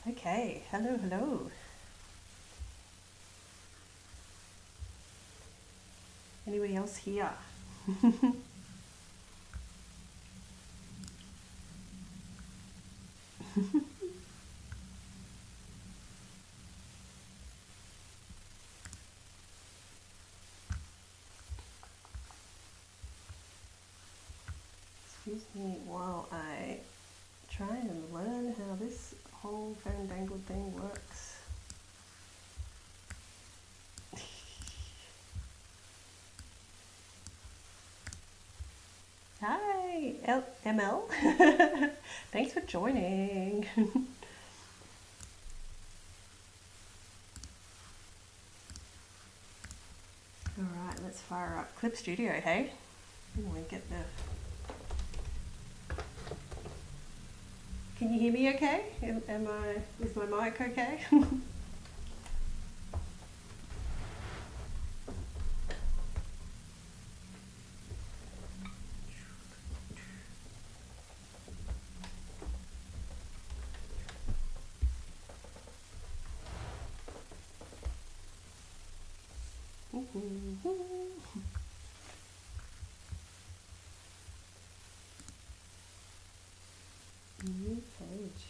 Okay, hello, hello. Anybody else here? Excuse me while I try and learn how this whole fandangled thing works. Hi, ML. Thanks for joining. Alright, let's fire up Clip Studio, hey? We get the... Can you hear me okay? Is my mic okay? New page.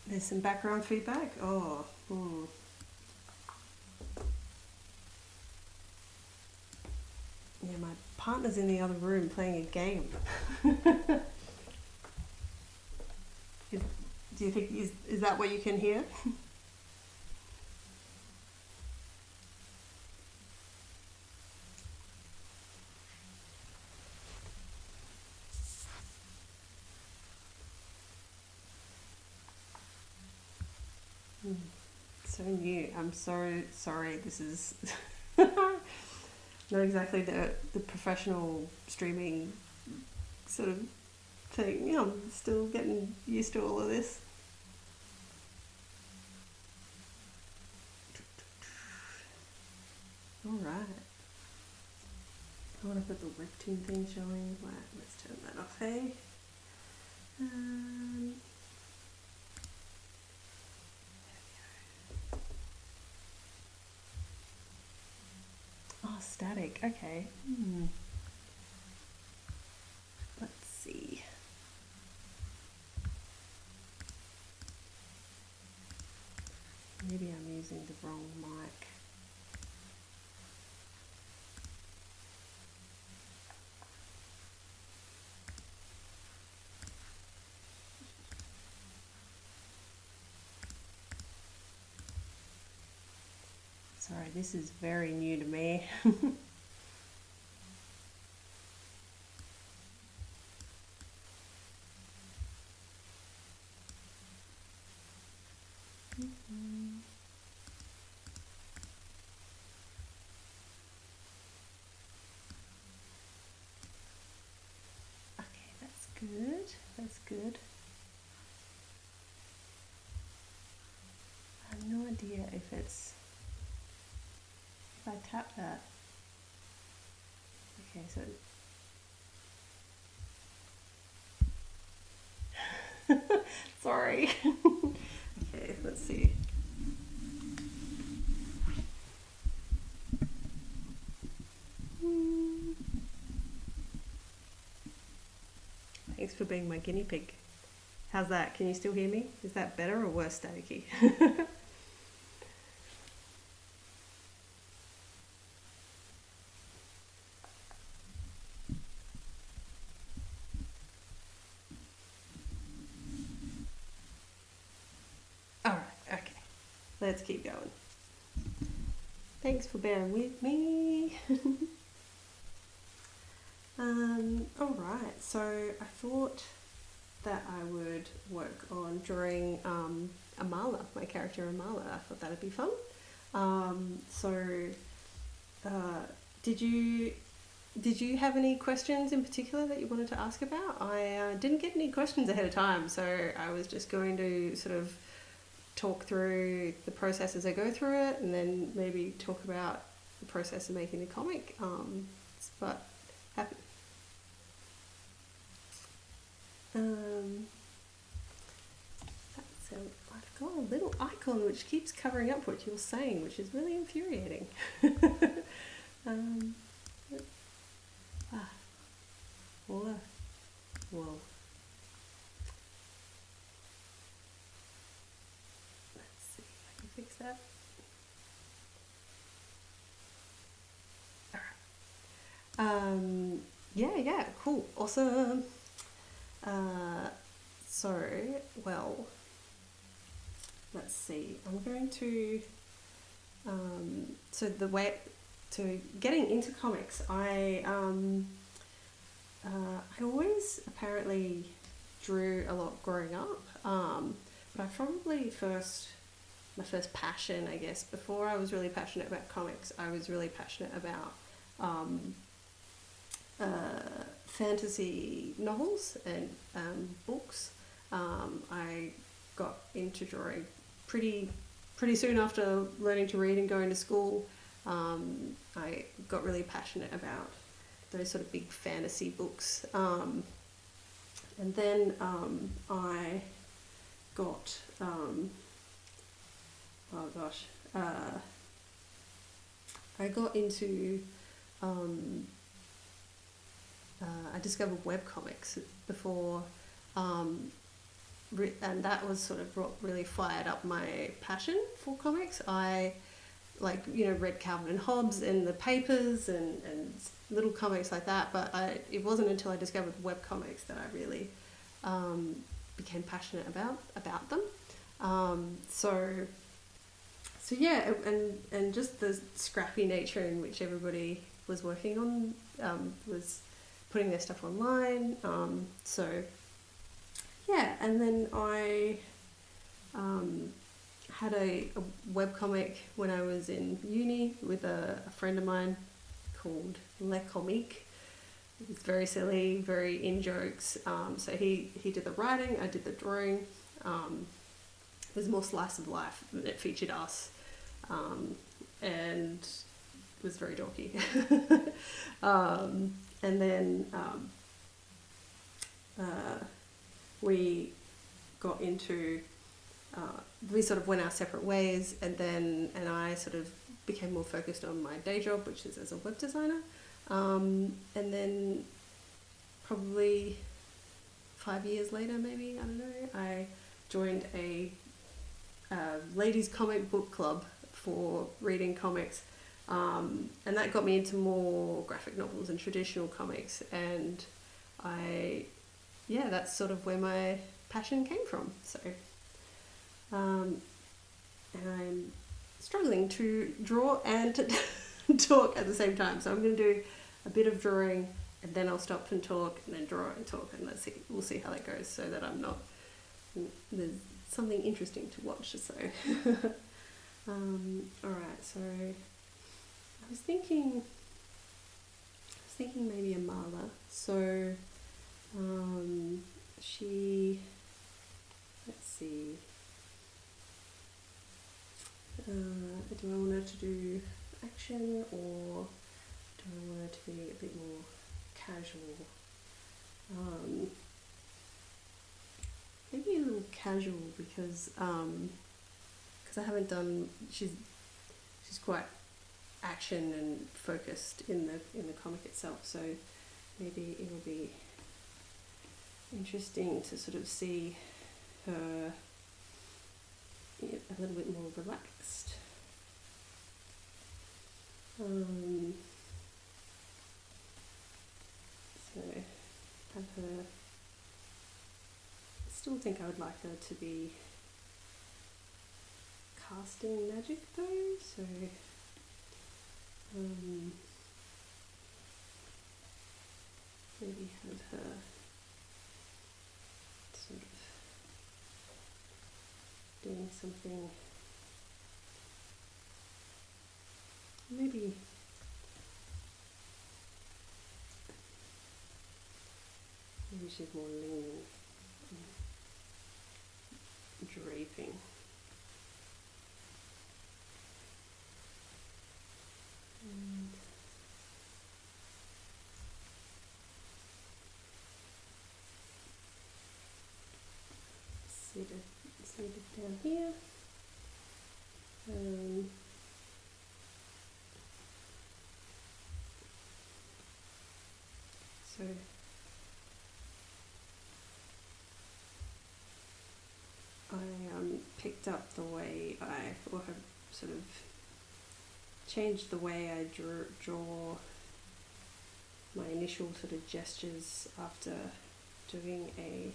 There's some background feedback. Oh, yeah, my partner's in the other room playing a game. Do you think is that what you can hear? So new. I'm so sorry. This is not exactly the professional streaming sort of thing. Yeah, I'm still getting used to all of this. All right. I want to put the webtoon thing showing. Right, let's turn that off. Hey. Oh, static. Okay. Let's see. Maybe I'm using the wrong mic. Sorry, this is very new to me. Okay, that's good. That's good. I have no idea if I tap that. Okay, so sorry. Okay, let's see. Thanks for being my guinea pig. How's that? Can you still hear me? Is that better or worse staticky? Alright, okay. Let's keep going. Thanks for bearing with me. Alright, so I thought that I would work on drawing Amala, my character Amala. I thought that'd be fun. So, did you did you have any questions in particular that you wanted to ask about? I didn't get any questions ahead of time, so I was just going to sort of talk through the process as I go through it, and then maybe talk about the process of making the comic. But happy. So I've got a little icon which keeps covering up what you're saying, which is really infuriating. Whoa. Whoa. Let's see if I can fix that. Alright. Yeah, cool. Awesome. Well, let's see. I'm going to, so the way to getting into comics, I always apparently drew a lot growing up, but I probably my first passion, I guess, before I was really passionate about comics, I was really passionate about fantasy novels and books. I got into drawing pretty soon after learning to read and going to school. I got really passionate about those sort of big fantasy books. And then I got, I got into, I discovered webcomics before, and that was sort of what really fired up my passion for comics. I read Calvin and Hobbes and the papers and little comics like that, but it wasn't until I discovered webcomics that I really became passionate about them. So yeah, and just the scrappy nature in which everybody was working on, was putting their stuff online. So yeah, and then I had a webcomic when I was in uni with a friend of mine called Le Comique. It was very silly, very in jokes. So he did the writing, I did the drawing. It was more slice of life. It featured us, and it was very dorky. And then we got into, we sort of went our separate ways, and I sort of became more focused on my day job, which is as a web designer. And then probably 5 years later, maybe, I don't know, I joined a ladies comic book club for reading comics. And that got me into more graphic novels and traditional comics, and that's sort of where my passion came from. So, and I'm struggling to draw and to talk at the same time. So I'm going to do a bit of drawing, and then I'll stop and talk, and then draw and talk, and we'll see how that goes, so that there's something interesting to watch. So, alright, so I was thinking maybe Amala. So, let's see, do I want her to do action, or do I want her to be a bit more casual? Maybe a little casual, because I haven't done, she's quite action and focused in the comic itself, so maybe it will be interesting to sort of see her a little bit more relaxed. So have her, I still think I would like her to be casting magic though, so maybe have her sort of doing something, maybe she's more lean and draping. And set it down here. So I picked up the way or have sort of changed the way I draw my initial sort of gestures after doing a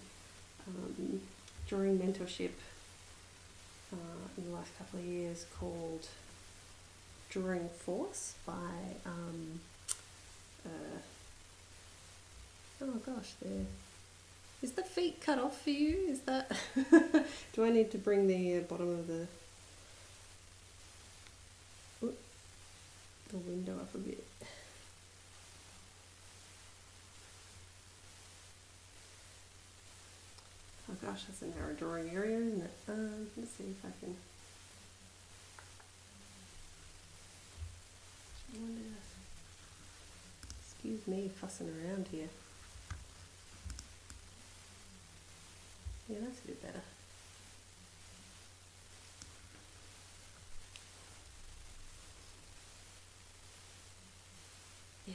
drawing mentorship in the last couple of years called Drawing Force by oh gosh, is the feet cut off for you? Is that do I need to bring the bottom of the window up a bit? Oh gosh, that's a narrow drawing area, isn't it? Let's see if I can. Excuse me fussing around here. Yeah, that's a bit better. Yeah.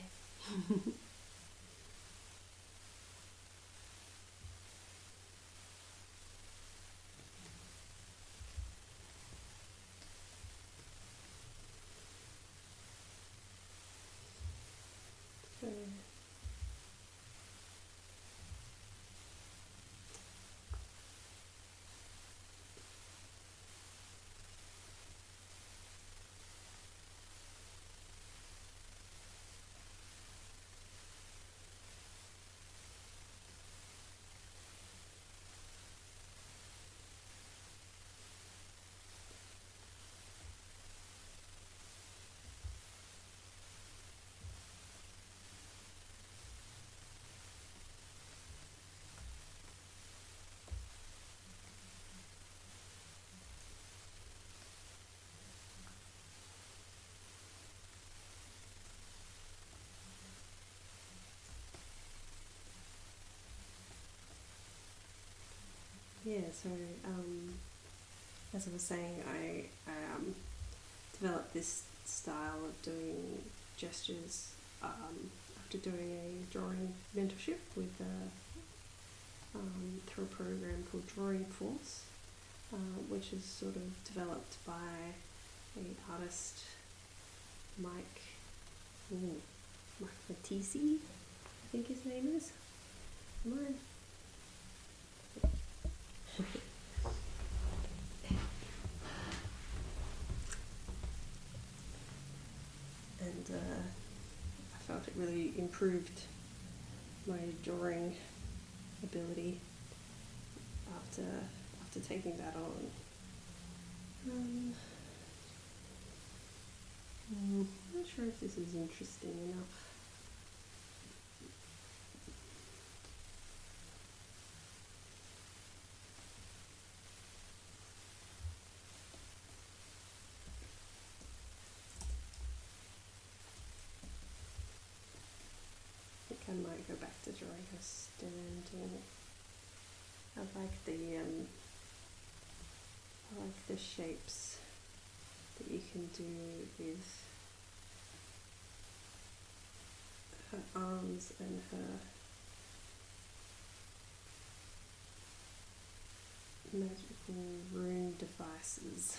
So, yeah, so as I was saying, I developed this style of doing gestures after doing a drawing mentorship with through a program called Drawing Force, which is sort of developed by an artist, Mike Matisse, I think his name is. Mine. And I felt it really improved my drawing ability after taking that on. I'm not sure if this is interesting enough. I might go back to drawing her standing. I like the shapes that you can do with her arms and her magical rune devices.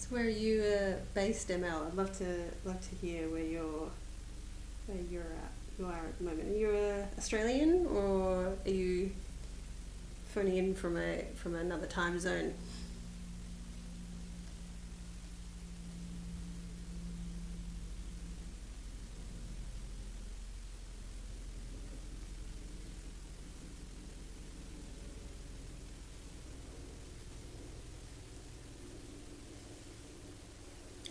Where are you based, ML? I'd love to hear where you're at. You are at the moment. Are you Australian, or are you phoning in from another time zone?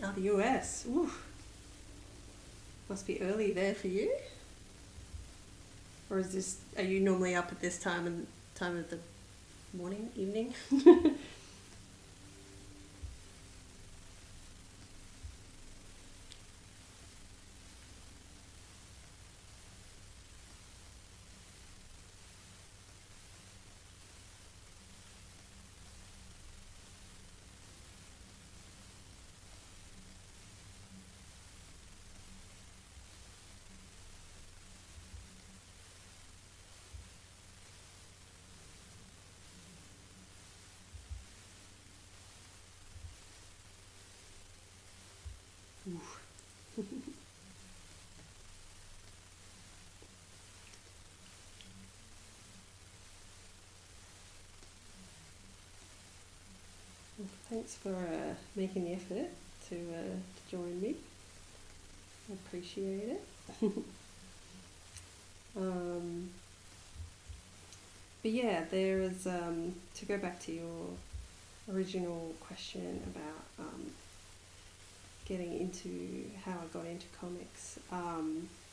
Oh, the US. Ooh. Must be early there for you. Or are you normally up at this time of the morning, evening? Thanks for making the effort to join me. I appreciate it. But yeah, there is, to go back to your original question about getting into how I got into comics.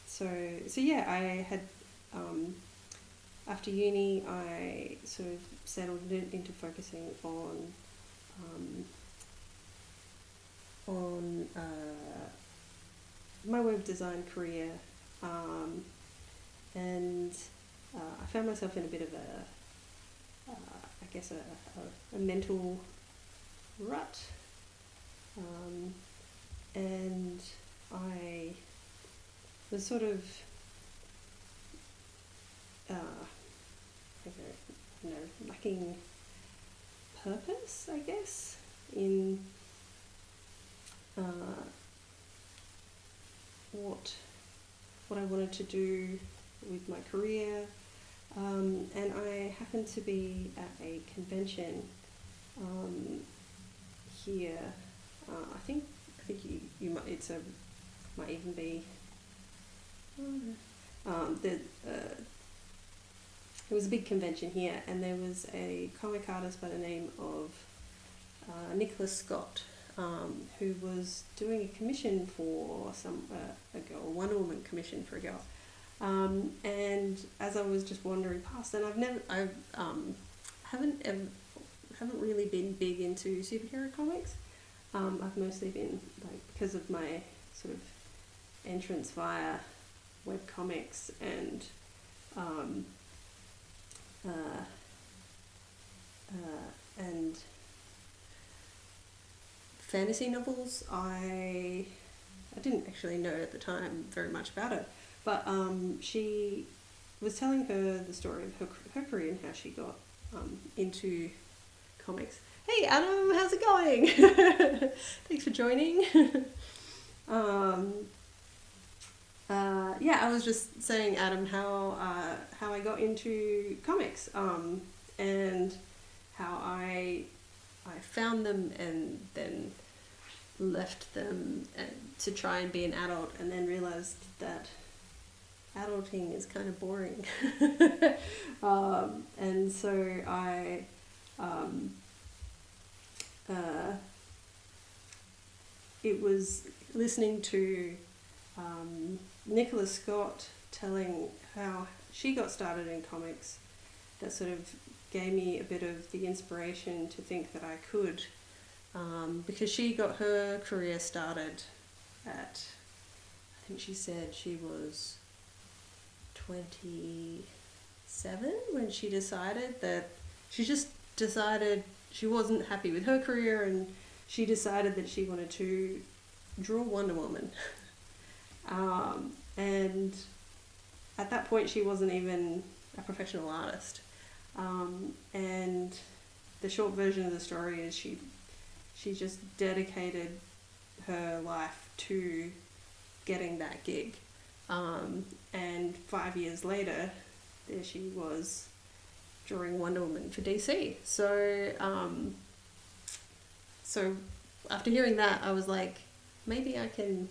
So yeah, I had, after uni, I sort of settled into focusing on my web design career, and I found myself in a bit of I guess a mental rut, and I was sort of lacking purpose, I guess, in what I wanted to do with my career, and I happened to be at a convention here. I think you might might even be it was a big convention here, and there was a comic artist by the name of Nicholas Scott, who was doing a commission for a girl, a Wonder Woman commission for a girl. And as I was just wandering past, and I haven't really been big into superhero comics. I've mostly been, because of my sort of entrance via webcomics and fantasy novels. I didn't actually know at the time very much about it, but she was telling her the story of her career and how she got into comics. Hey Adam, how's it going? Thanks for joining. Yeah, I was just saying, Adam, how I got into comics, and how I found them and then left them to try and be an adult, and then realized that adulting is kind of boring. And so I it was listening to Nicholas Scott telling how she got started in comics that sort of gave me a bit of the inspiration to think that I could, because she got her career started at, I think she said she was 27 when she decided that she wasn't happy with her career, and she decided that she wanted to draw Wonder Woman. And at that point she wasn't even a professional artist. And the short version of the story is she she just dedicated her life to getting that gig. And 5 years later, there she was drawing Wonder Woman for DC. So, so after hearing that, I was like, maybe I can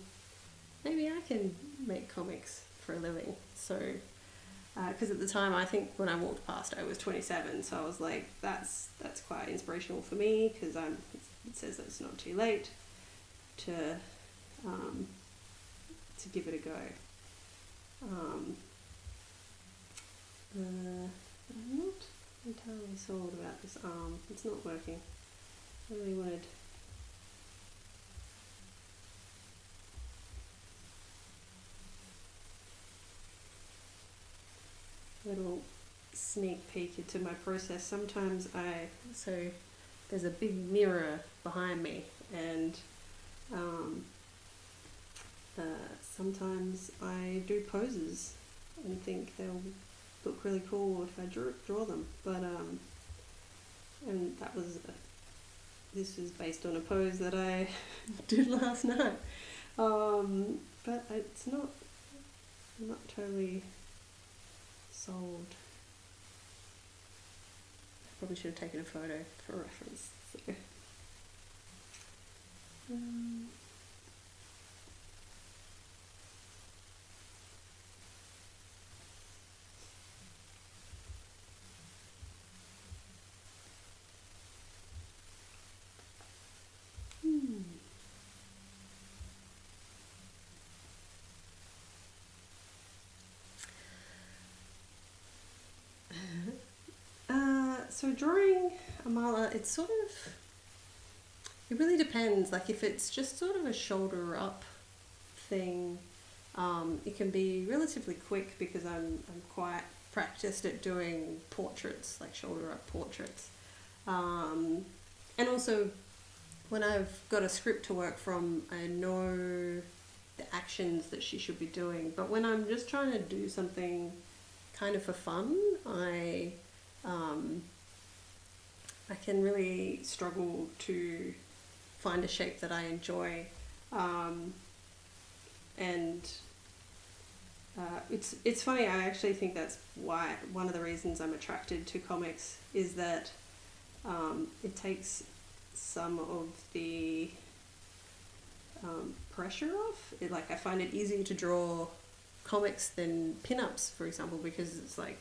make comics for a living. So, because at the time, I think when I walked past, I was 27. So I was like, that's quite inspirational for me, because it says that it's not too late to give it a go. I'm not entirely sold about this arm. It's not working. I really wanted a little sneak peek into my process. Sometimes there's a big mirror behind me, and sometimes I do poses and think they'll look really cool if I draw them. But and this was based on a pose that I did last night. But I'm not totally sold. I probably should have taken a photo for reference. So. So drawing a mala, it really depends. Like if it's just sort of a shoulder up thing, it can be relatively quick because I'm quite practiced at doing portraits, like shoulder up portraits. And also when I've got a script to work from, I know the actions that she should be doing. But when I'm just trying to do something kind of for fun, I can really struggle to find a shape that I enjoy, and it's funny. I actually think that's why one of the reasons I'm attracted to comics is that it takes some of the pressure off. Like I find it easier to draw comics than pin-ups, for example, because it's like,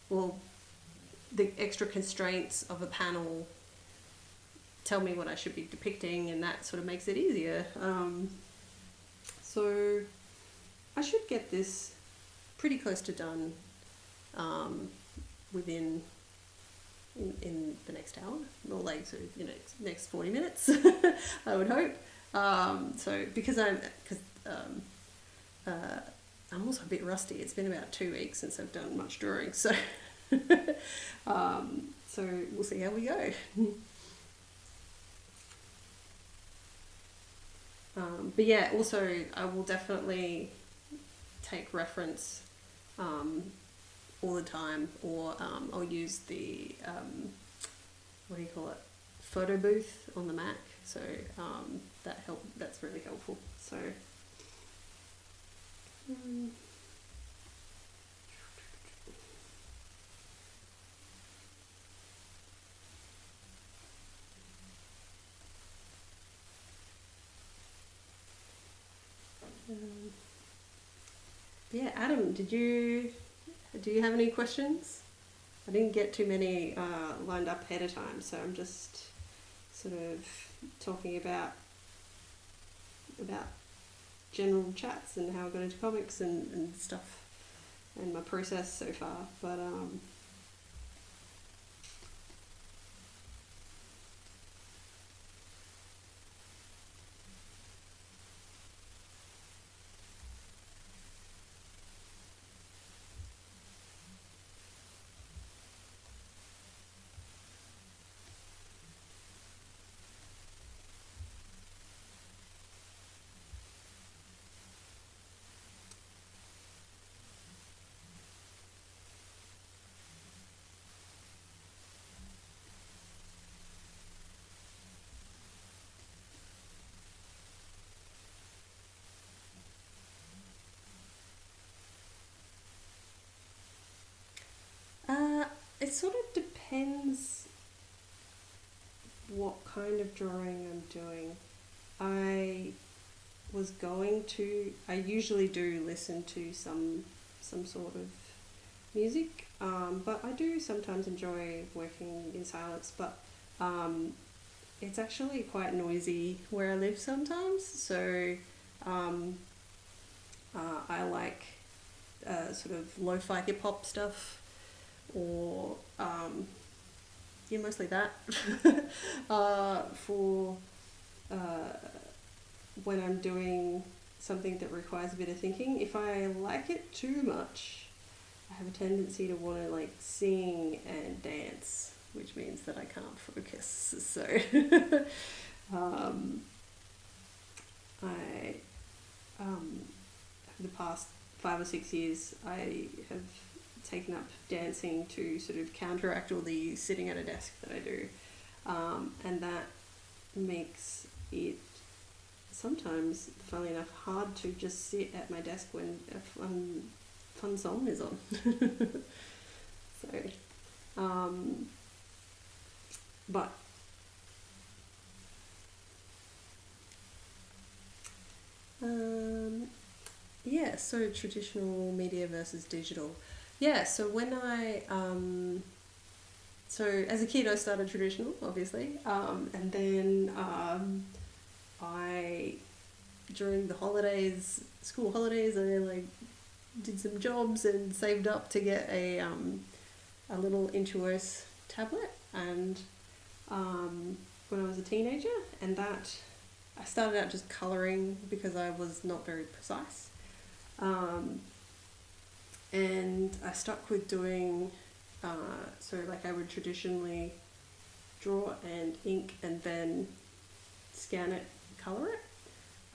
well, the extra constraints of a panel tell me what I should be depicting, and that sort of makes it easier. So I should get this pretty close to done within in the next hour, or like sort of next 40 minutes. I would hope. So because I'm also a bit rusty. It's been about 2 weeks since I've done much drawing, so so we'll see how we go. But yeah, also I will definitely take reference all the time, or I'll use the what do you call it, photo booth on the Mac. So that's really helpful. So yeah, Adam, do you have any questions? I didn't get too many lined up ahead of time, so I'm just sort of talking about general chats and how I got into comics and stuff, and my process so far. But it sort of depends what kind of drawing I'm doing. I usually do listen to some sort of music, but I do sometimes enjoy working in silence, but it's actually quite noisy where I live sometimes, so I like sort of lo-fi hip-hop stuff, or yeah, mostly that for when I'm doing something that requires a bit of thinking. If I like it too much, I have a tendency to want to like sing and dance, which means that I can't focus. So I for the past 5 or 6 years, I have taken up dancing to sort of counteract all the sitting at a desk that I do, and that makes it sometimes, funnily enough, hard to just sit at my desk when a fun song is on. So, but yeah, so traditional media versus digital. Yeah, so when so as a kid I started traditional, obviously, and then I, during the holidays, school holidays, I like did some jobs and saved up to get a little Intuos tablet, and when I was a teenager, and that I started out just colouring because I was not very precise, and I stuck with doing so like I would traditionally draw and ink and then scan it, colour it,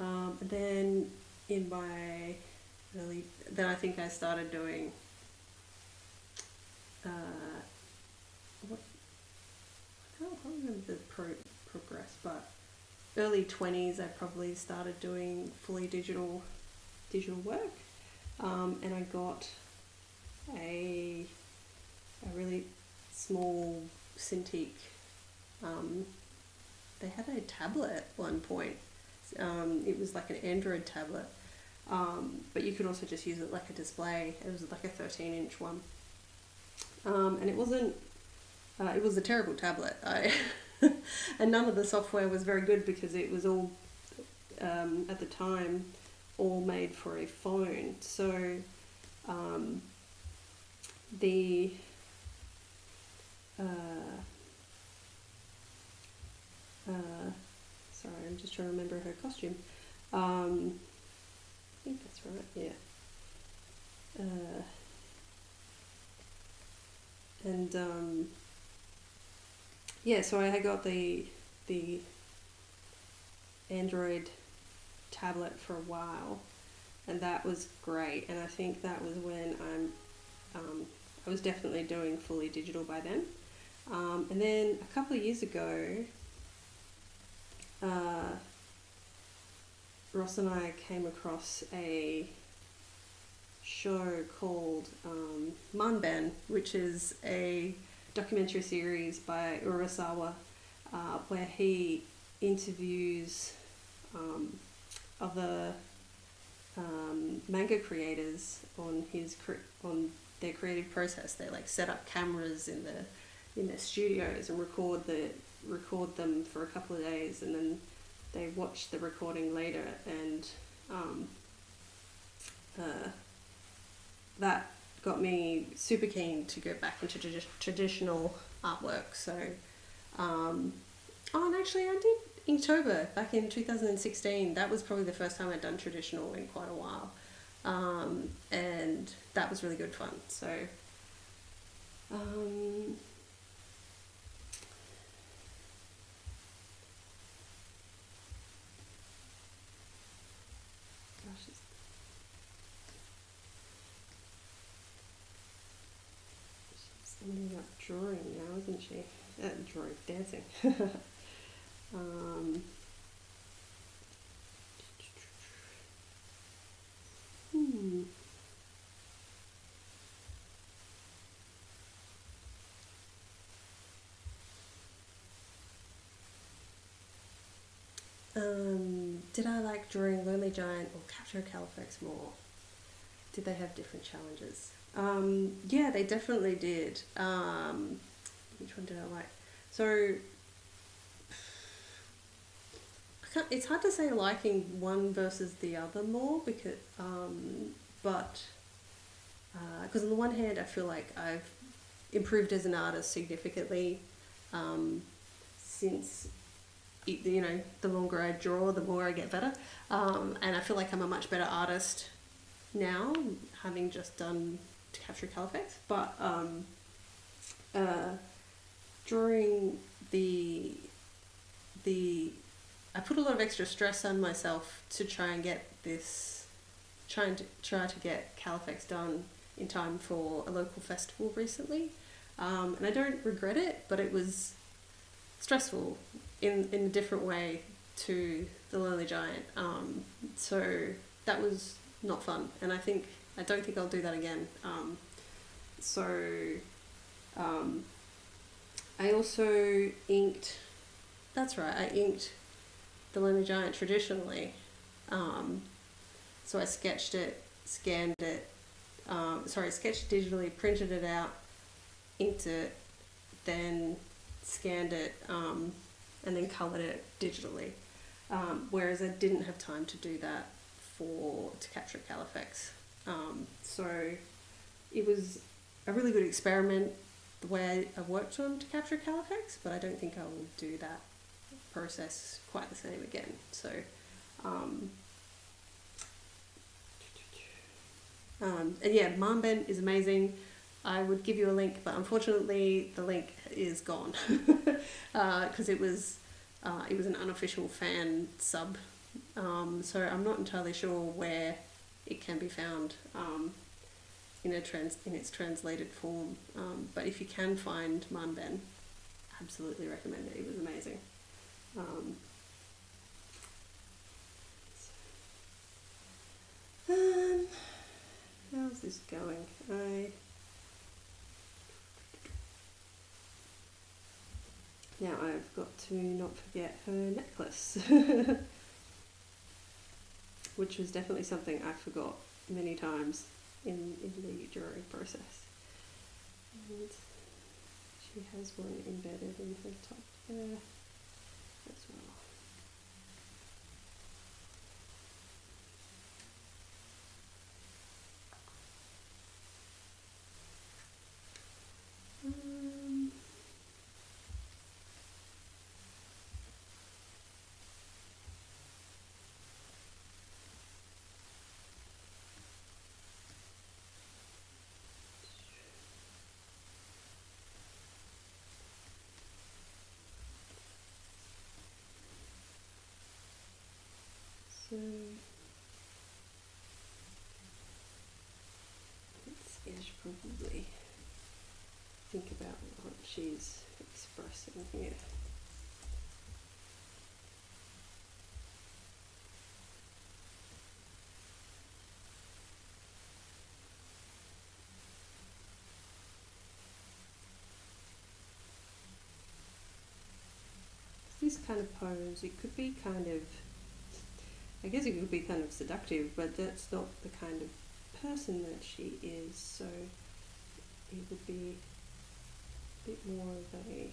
and then in my then I think I started doing what I can't remember the progress, but early 20s I probably started doing fully digital work, and I got a really small Cintiq. They had a tablet at one point. It was like an Android tablet, but you could also just use it like a display. It was like a 13-inch one, and it wasn't. It was a terrible tablet. And none of the software was very good because it was all at the time all made for a phone. So the sorry, I'm just trying to remember her costume. I think that's right. Yeah. And yeah, so I had got the Android tablet for a while, and that was great. And I think that was when I was definitely doing fully digital by then. And then a couple of years ago, Ross and I came across a show called Manban, which is a documentary series by Urasawa, where he interviews other manga creators on on their creative process. They like set up cameras in their studios and record them for a couple of days, and then they watch the recording later, and that got me super keen to go back into traditional artwork. So and actually I did Inktober back in 2016. That was probably the first time I'd done traditional in quite a while, and that was really good fun. So she's ending up drawing now, isn't she? Dancing. Did I like drawing Lonely Giant or Capture Califex more? Did they have different challenges? Yeah, they definitely did. Which one did I like? So it's hard to say liking one versus the other more because, but because on the one hand, I feel like I've improved as an artist significantly since the longer I draw, the more I get better, and I feel like I'm a much better artist now, having just done to Capture Califex. But drawing the I put a lot of extra stress on myself to try and get try to get Califex done in time for a local festival recently, and I don't regret it, but it was stressful in a different way to the Lonely Giant. So that was not fun, and I don't think I'll do that again. I also inked. That's right. I inked the Lonely Giant traditionally. So I sketched it, scanned it. Sketched digitally, printed it out, inked it, then scanned it, and then coloured it digitally. Whereas I didn't have time to do that to Capture Califex. So it was a really good experiment the way I worked on to Capture Califex, but I don't think I will do that process quite the same again. So and yeah, Marmben is amazing. I would give you a link, but unfortunately the link is gone because it was an unofficial fan sub. So I'm not entirely sure where it can be found in its translated form. But if you can find Marmben, absolutely recommend it. It was amazing. How's this going? Now I've got to not forget her necklace, which was definitely something I forgot many times in the drawing process. And she has one embedded in her top there as well. So I should probably think about what she's expressing here. This kind of pose, it could be kind of, I guess it could be kind of seductive, but that's not the kind of person that she is, so it would be a bit more of a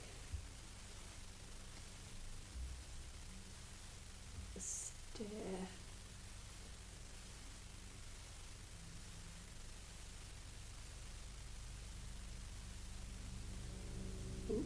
stare. Ooh.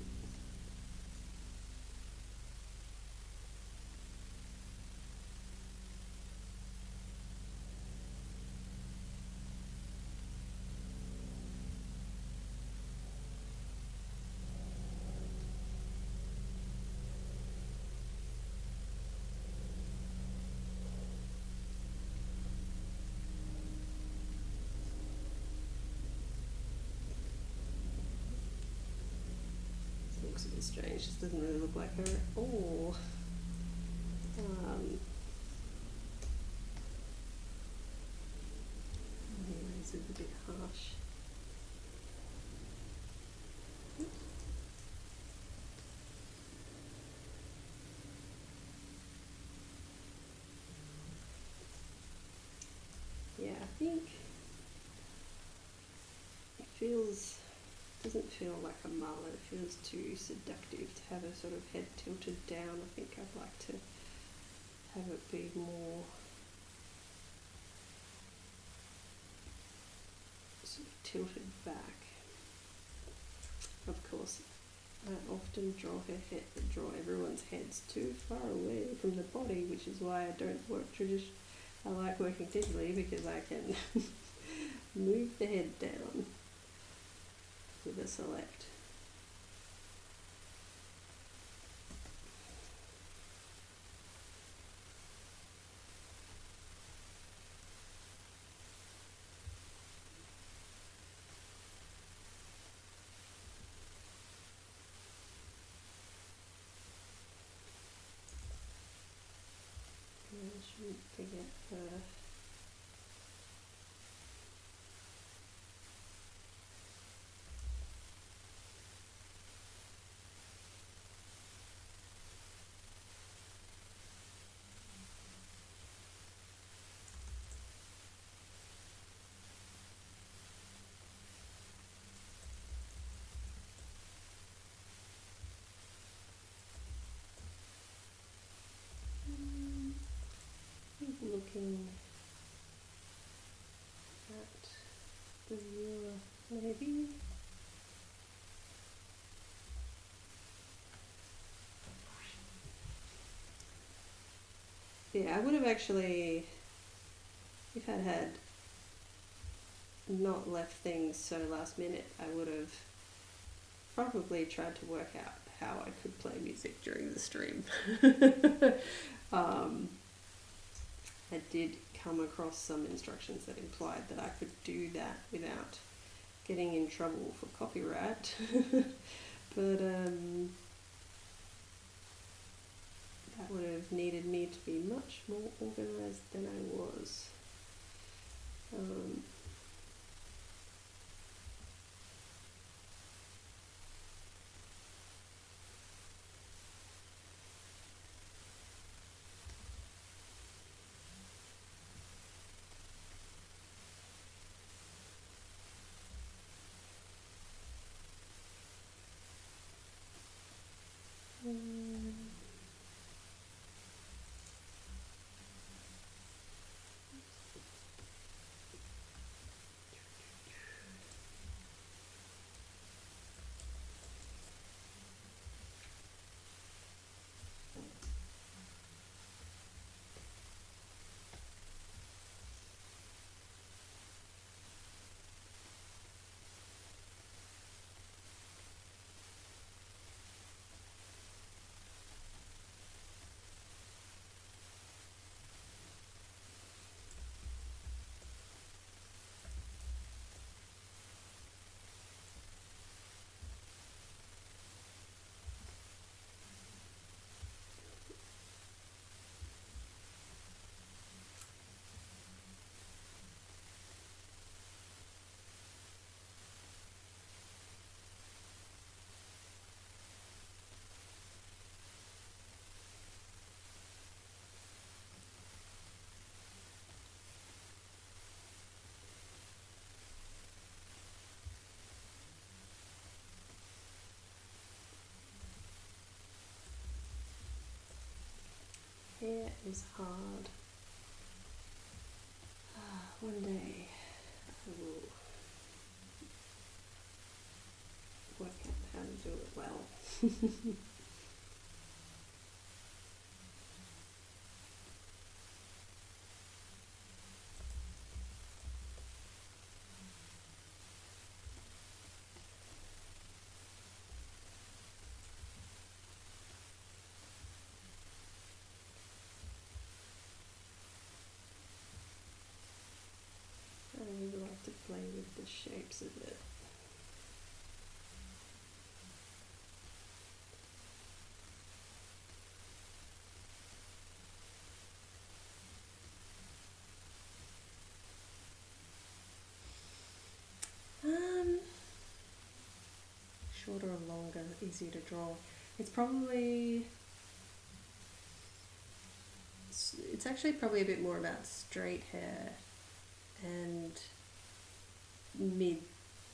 Looks a bit strange, just doesn't really look like her at all. Anyways, it's a bit harsh. doesn't feel like a mullet. It feels too seductive to have a sort of head tilted down. I think I'd like to have it be more sort of tilted back. Of course, I often draw everyone's heads too far away from the body, which is why I don't work I like working digitally, because I can move the head down with a select. And I shouldn't forget her. Looking at the viewer, maybe. Yeah, I would have actually, if I'd had not left things so last minute, I would have probably tried to work out how I could play music during the stream. I did come across some instructions that implied that I could do that without getting in trouble for copyright. But that would have needed me to be much more organised than I was. Hair is hard. One day I will work out how to do it well. I really like to play with the shapes of it. Shorter or longer, easier to draw. It's actually probably a bit more about straight hair and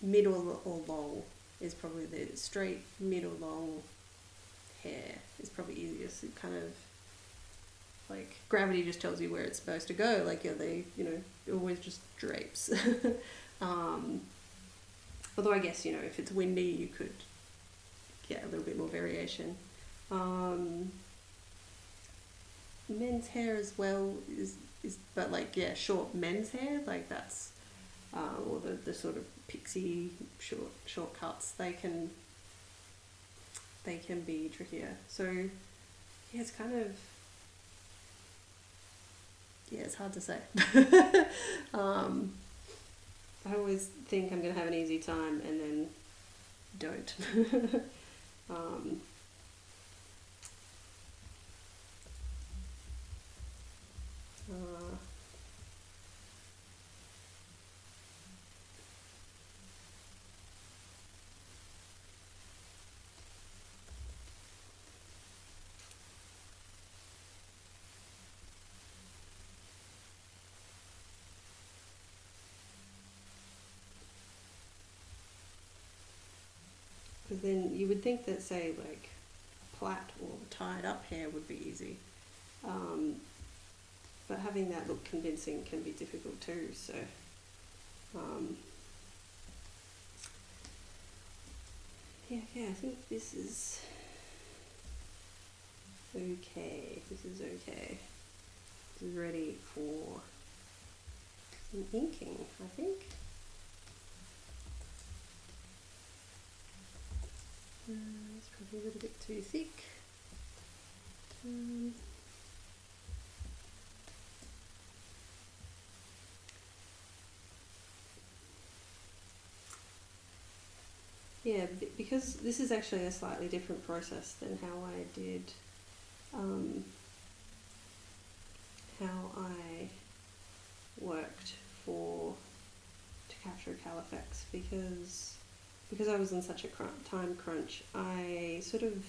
mid or long is probably the straight, mid or long hair is probably easiest. It kind of, like, gravity just tells you where it's supposed to go. Like, yeah, they, it always just drapes. Although I guess, if it's windy, you could get a little bit more variation. Men's hair as well is but like, yeah, short men's hair, like that's, or the sort of pixie shortcuts, they can be trickier. So yeah, it's kind of, yeah, it's hard to say. I always think I'm gonna have an easy time and then don't. Because then you would think that, say, like a plait or tied up hair would be easy. But having that look convincing can be difficult too, so yeah, I think this is okay. This is okay. This is ready for some inking, I think. It's probably a little bit too thick. Yeah, because this is actually a slightly different process than how I did, how I worked to capture Califex, because I was in such a time crunch. I sort of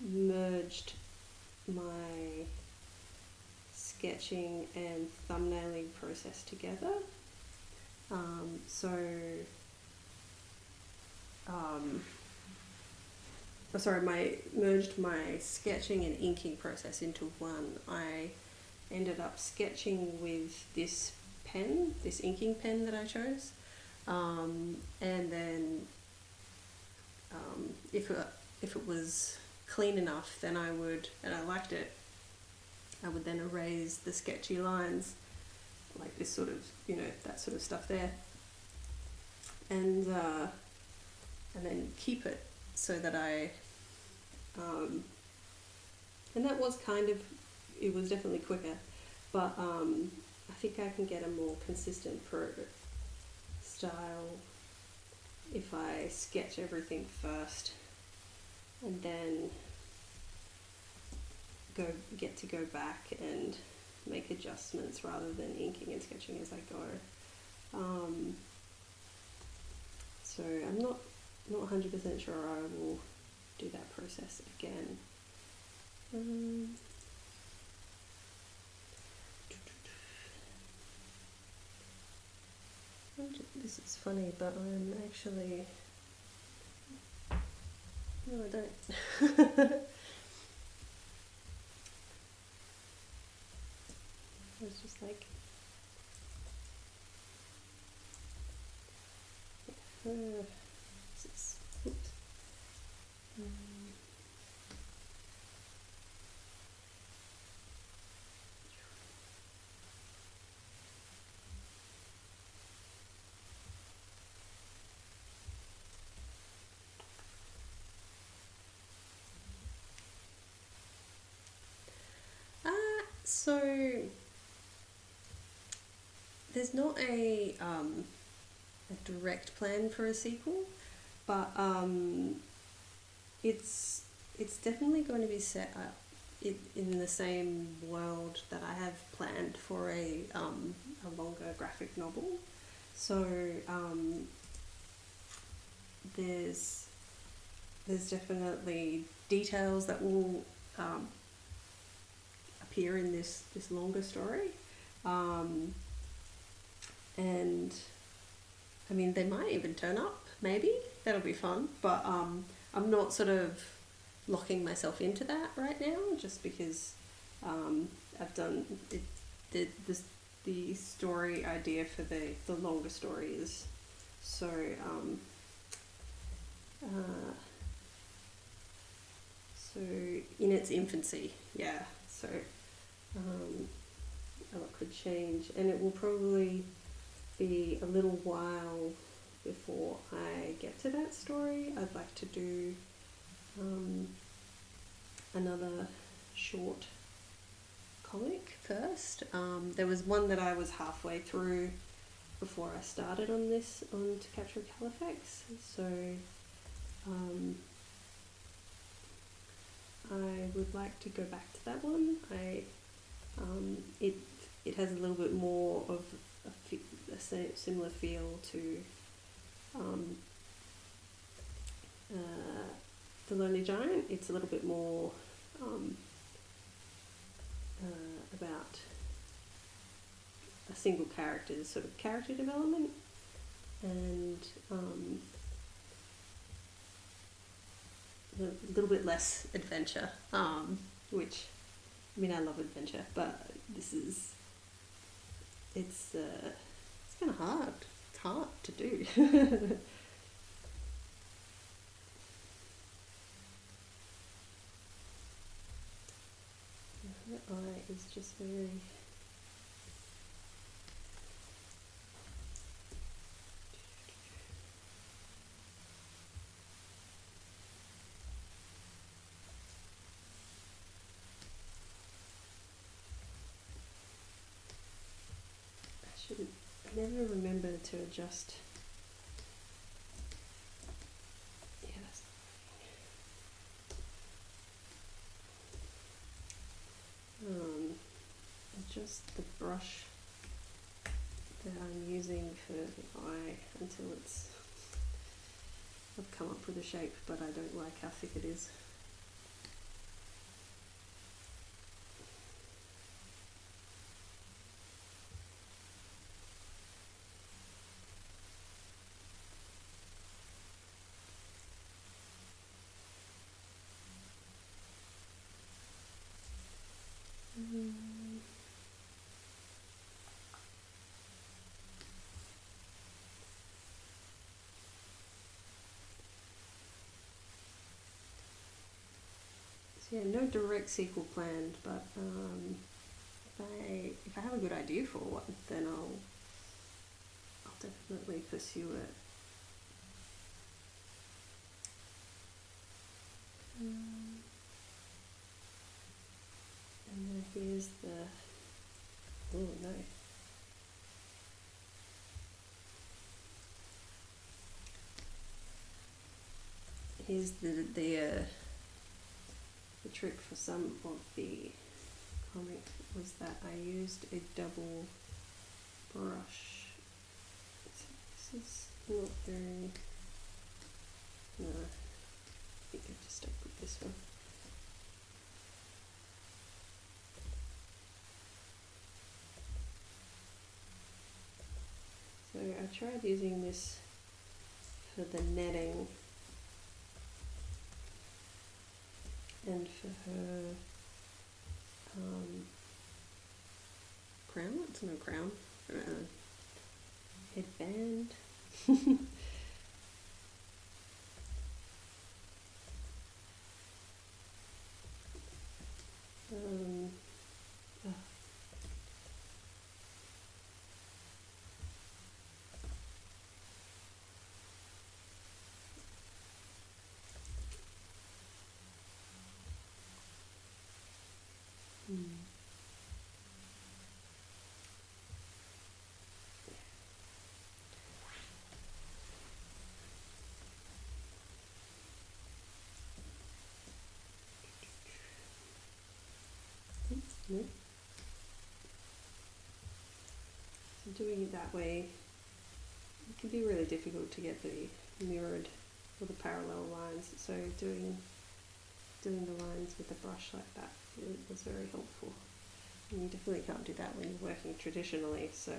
merged my sketching and thumbnailing process together. Merged my sketching and inking process into one. I ended up sketching with this pen, this inking pen that I chose, and then if it was clean enough, then I would, and I liked it, I would then erase the sketchy lines, like this sort of, that sort of stuff there, and then keep it so that and that was it was definitely quicker, but I think I can get a more consistent style if I sketch everything first and then get to go back and make adjustments rather than inking and sketching as I go. So I'm not 100% sure I will do that process again. This is funny, but I'm actually... No, I don't. It's just like... oops. So there's not a direct plan for a sequel, but it's definitely going to be set up in the same world that I have planned for a longer graphic novel. So there's definitely details that will appear in this longer story, and I mean, they might even turn up maybe that'll be fun, but I'm not sort of locking myself into that right now, just because I've done it. The story idea for the longer story is so so in its infancy, yeah. So a lot could change, and it will probably be a little while before I get to that story. I'd like to do another short comic first. There was one that I was halfway through before I started on this, on To Capture Califex, so I would like to go back to that one. It has a little bit more of a similar feel to The Lonely Giant. It's a little bit more about a single character's sort of character development, and a little bit less adventure, which, I mean, I love adventure, but it's kind of hard. It's hard to do. Her eye is just very... I never remember to adjust. Yeah, that's adjust the brush that I'm using for the eye until it's... I've come up with a shape, but I don't like how thick it is. So yeah, no direct sequel planned, but if I have a good idea for one, then I'll definitely pursue it. And then here's the... oh no. Here's the trick for some of the comic was that I used a double brush. So this is not very... no, I think I just stuck with this one. So I tried using this for the netting and for her crown. It's no crown. Headband. oh. So doing it that way, it can be really difficult to get the mirrored or the parallel lines. So doing the lines with a brush like that was very helpful. And you definitely can't do that when you're working traditionally. So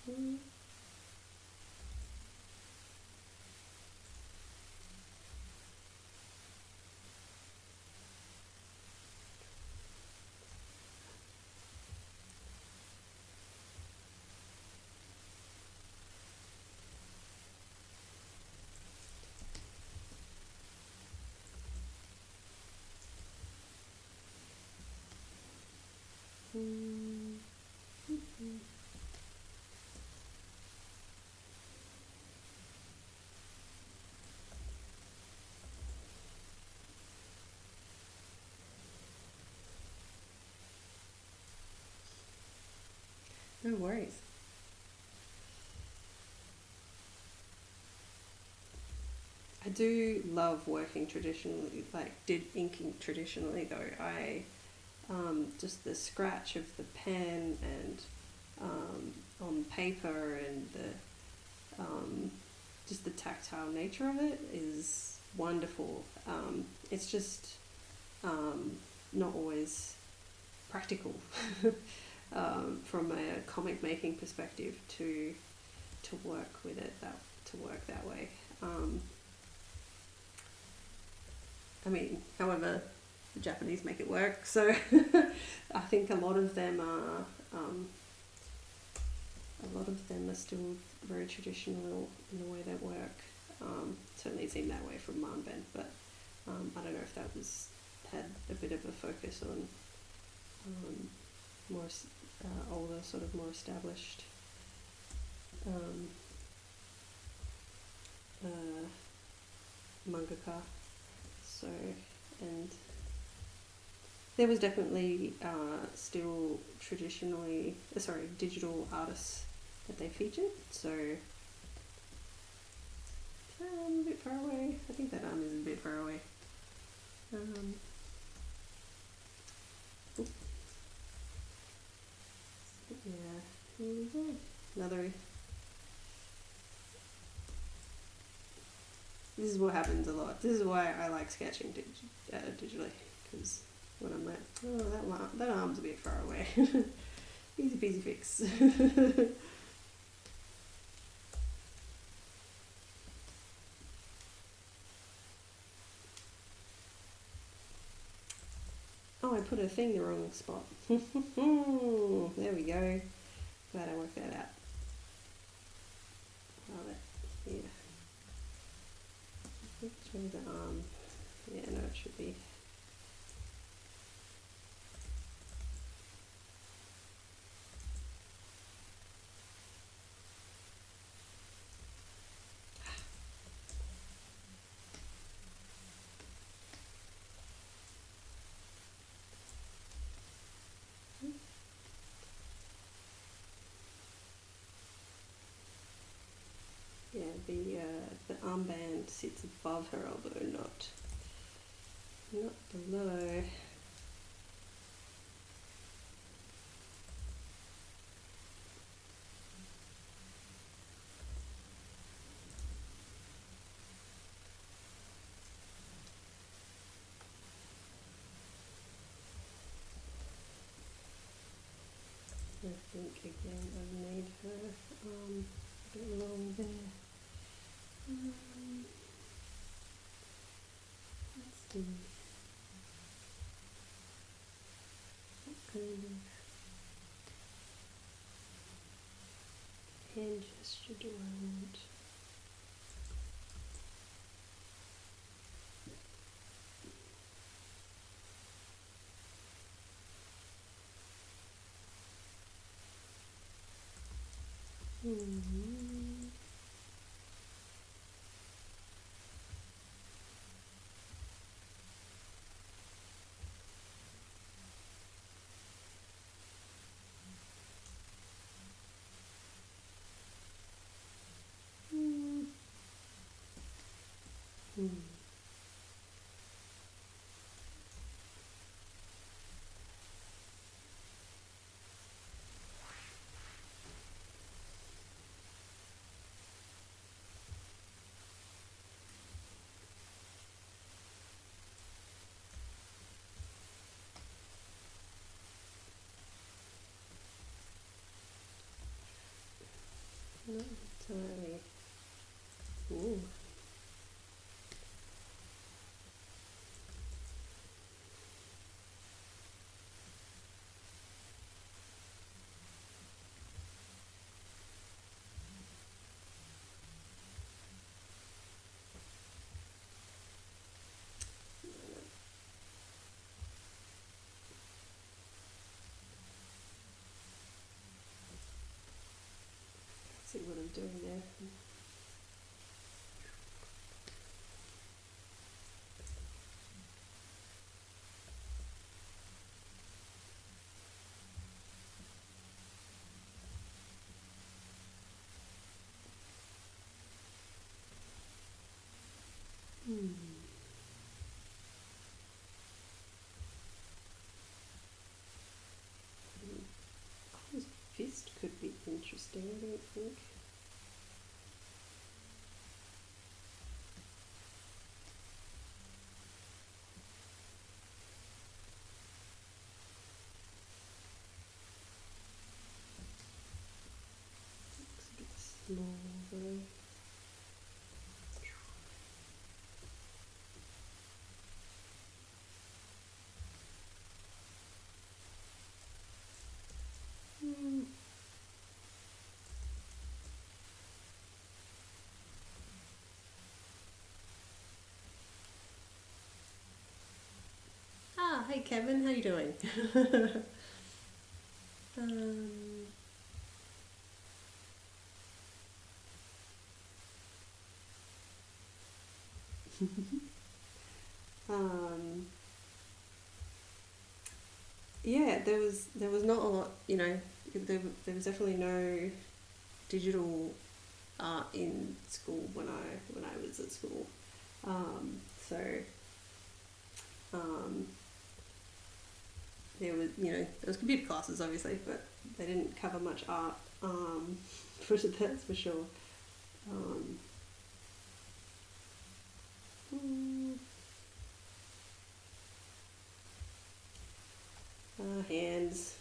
Mm. Mm. Mm. No worries. I do love working traditionally, like did inking traditionally though. I just the scratch of the pen and on paper and the just the tactile nature of it is wonderful. It's just not always practical from a comic making perspective to work with it to work that way. I mean, however, the Japanese make it work, so I think a lot of them are still very traditional in the way they work. Certainly it seemed that way from Manben, but I don't know if that had a bit of a focus on more older, sort of more established mangaka. So, and there was definitely still digital artists that they featured. So, a bit far away. I think that arm is a bit far away. Yeah, here we go. Another. This is what happens a lot. This is why I like sketching digitally, because when I'm like, oh, that arm's a bit far away. Easy peasy fix. Oh, I put a thing in the wrong spot. There we go. Glad I worked that out. Yeah. Which one's the arm? Yeah, no, it should be. Yeah, the armband sits above her elbow, not below. I think again I've made her a bit long there. Let's see. What kind of hand gesture do I want? Totally. Ooh. See what I'm doing there. This fist could be interesting, I don't think. Looks a bit small though. Ah, hey Kevin, how you doing? um, um, yeah, there was not a lot, there was definitely no digital art in school when I was at school. So um, there was computer classes obviously, but they didn't cover much art. That's for sure. Um, hands.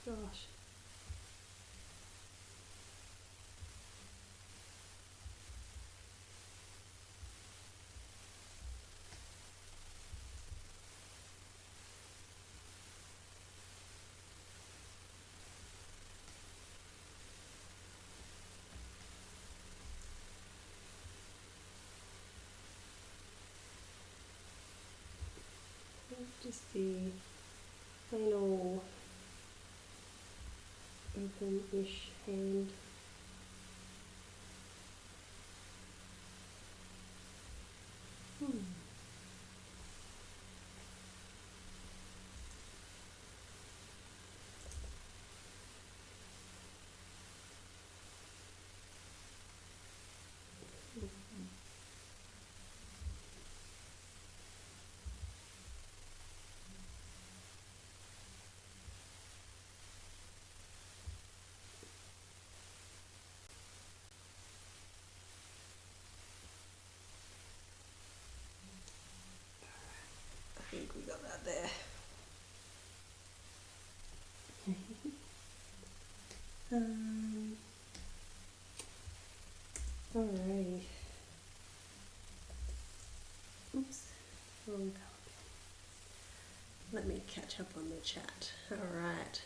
Gosh. Just the plain old open-ish hand. I think we got that there. Alrighty. Oops, wrong color. Let me catch up on the chat. Alright.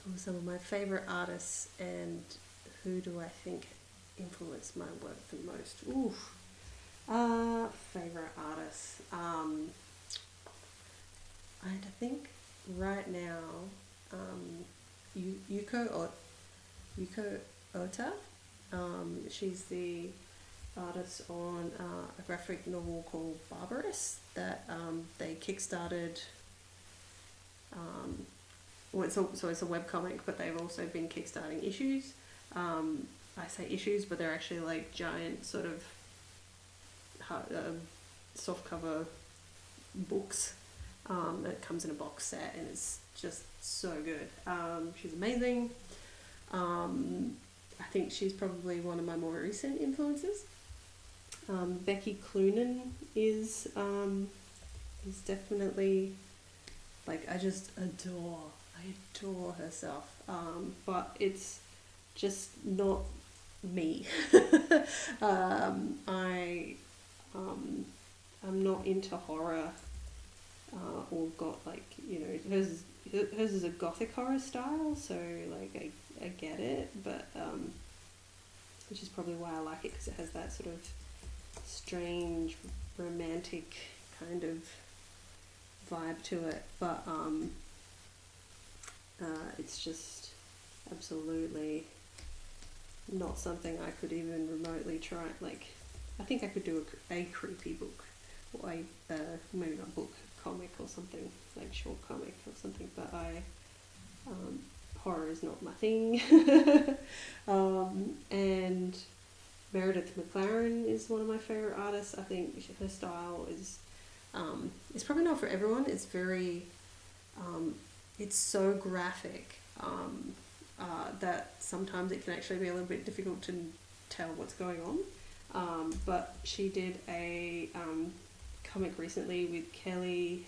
Who are some of my favourite artists and who do I think influenced my work the most? Oof. Favourite artists. I think right now, Yuko Ota. She's the artist on a graphic novel called Barbarous that they kickstarted so it's a webcomic, but they've also been kickstarting issues. I say issues, but they're actually like giant sort of softcover books that comes in a box set, and it's just so good. She's amazing. I think she's probably one of my more recent influences. Becky Cloonan is definitely, like, I just adore her stuff. But it's just not me. I'm not into horror, or got, like, you know, hers is a gothic horror style, so like I get it, but which is probably why I like it, because it has that sort of strange romantic kind of vibe to it, but it's just absolutely not something I could even remotely try. Like, I think I could do a creepy book, or maybe not book, comic or something, like short comic or something, but horror is not my thing. And Meredith McLaren is one of my favourite artists. I think her style is, it's probably not for everyone. It's very, it's so graphic that sometimes it can actually be a little bit difficult to tell what's going on. But she did a comic recently with Kelly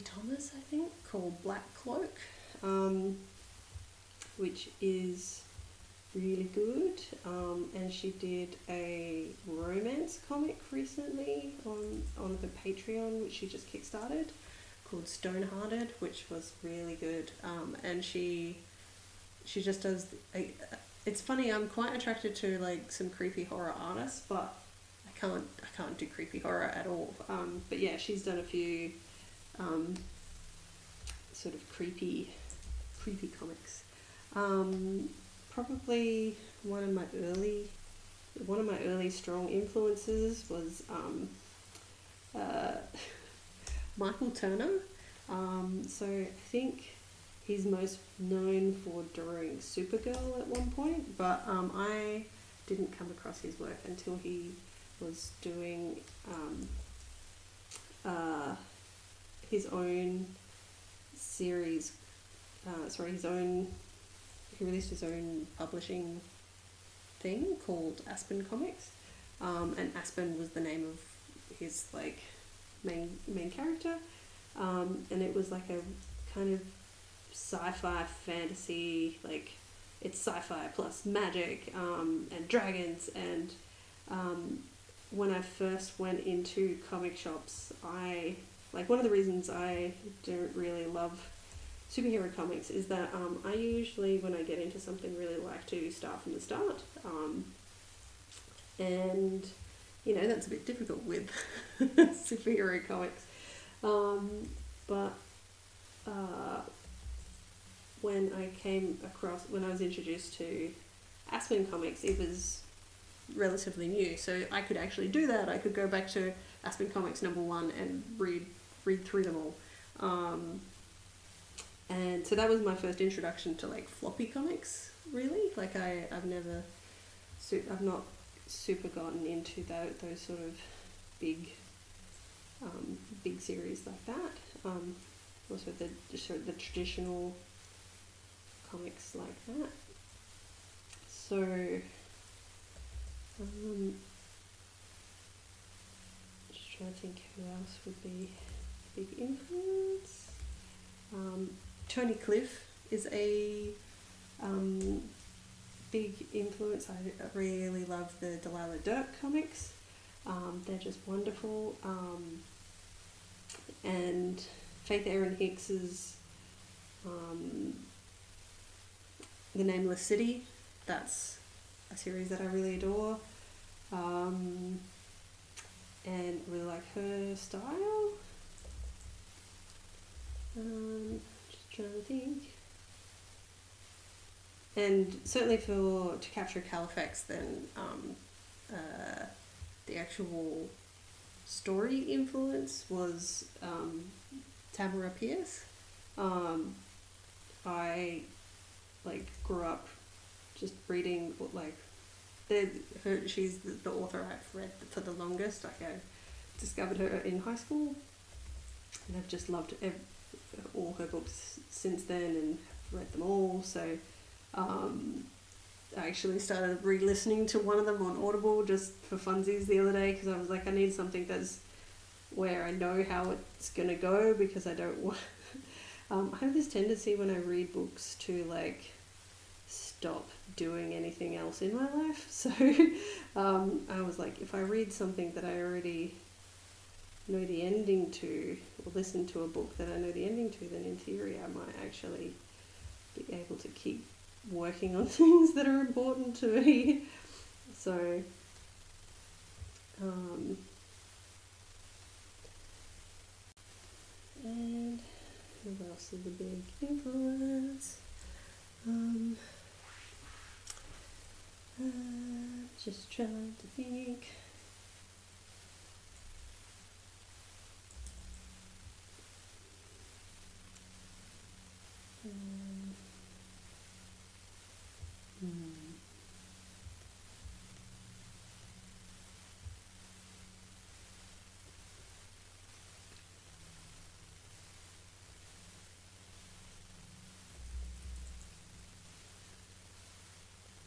Thomas, I think, called Black Cloak, which is really good. And she did a romance comic recently on her Patreon, which she just kickstarted, called Stonehearted, which was really good. And she just does it's funny, I'm quite attracted to like some creepy horror artists, but I can't do creepy horror at all. But yeah, she's done a few sort of creepy comics. Probably one of my early strong influences was Michael Turner. So I think he's most known for drawing Supergirl at one point, but I didn't come across his work until he was doing his own series. He released his own publishing thing called Aspen Comics, and Aspen was the name of his like main character, and it was like a kind of sci-fi fantasy, like it's sci-fi plus magic and dragons, and when I first went into comic shops, one of the reasons I don't really love superhero comics is that I usually, when I get into something, really like to start from the start, and you know that's a bit difficult with superhero comics, but when I was introduced to Aspen Comics, it was relatively new, so I could actually do that. I could go back to Aspen Comics #1 and read through them all, and so that was my first introduction to like floppy comics, really. Like I've not super gotten into those sort of big series like that. Also the traditional comics like that. So just trying to think who else would be a big influence. Tony Cliff is a big influence. I really love the Delilah Dirk comics. They're just wonderful. And Faith Erin Hicks's The Nameless City, that's a series that I really adore, and really like her style. Just trying to think. And certainly to capture Califex, then the actual story influence was Tamara Pierce. I like grew up just reading like she's the author I've read for the longest. Like I discovered her in high school, and I've just loved all her books since then and read them all. So I actually started re-listening to one of them on Audible just for funsies the other day, because I was like, I need something that's where I know how it's gonna go, because I don't want. I have this tendency when I read books to like stop doing anything else in my life. So I was like, if I read something that I already know the ending to, or listen to a book that I know the ending to, then in theory I might actually be able to keep working on things that are important to me. So and who else is a big influence? Just trying to think.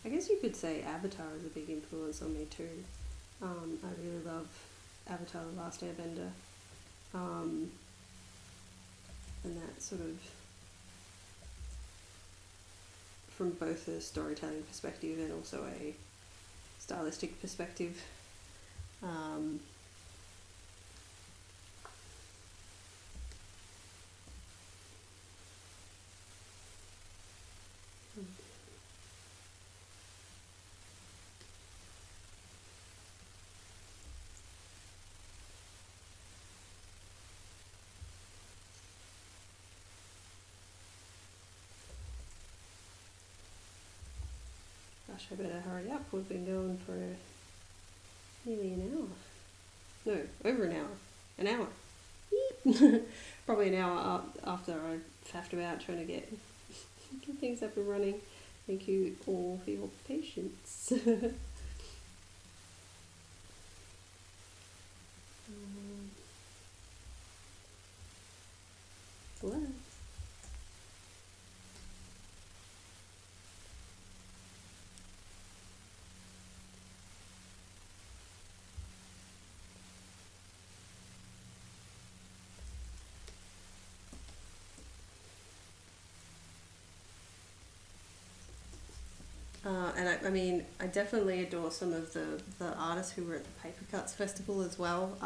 I guess you could say Avatar is a big influence on me too. I really love Avatar: The Last Airbender, and that sort of, from both a storytelling perspective and also a stylistic perspective. Gosh, I better hurry up. We've been going for nearly an hour. No, over an hour. An hour. Probably an hour after I faffed about trying to get things up and running. Thank you all for your patience. What? And I mean, I definitely adore some of the artists who were at the Paper Cuts Festival as well.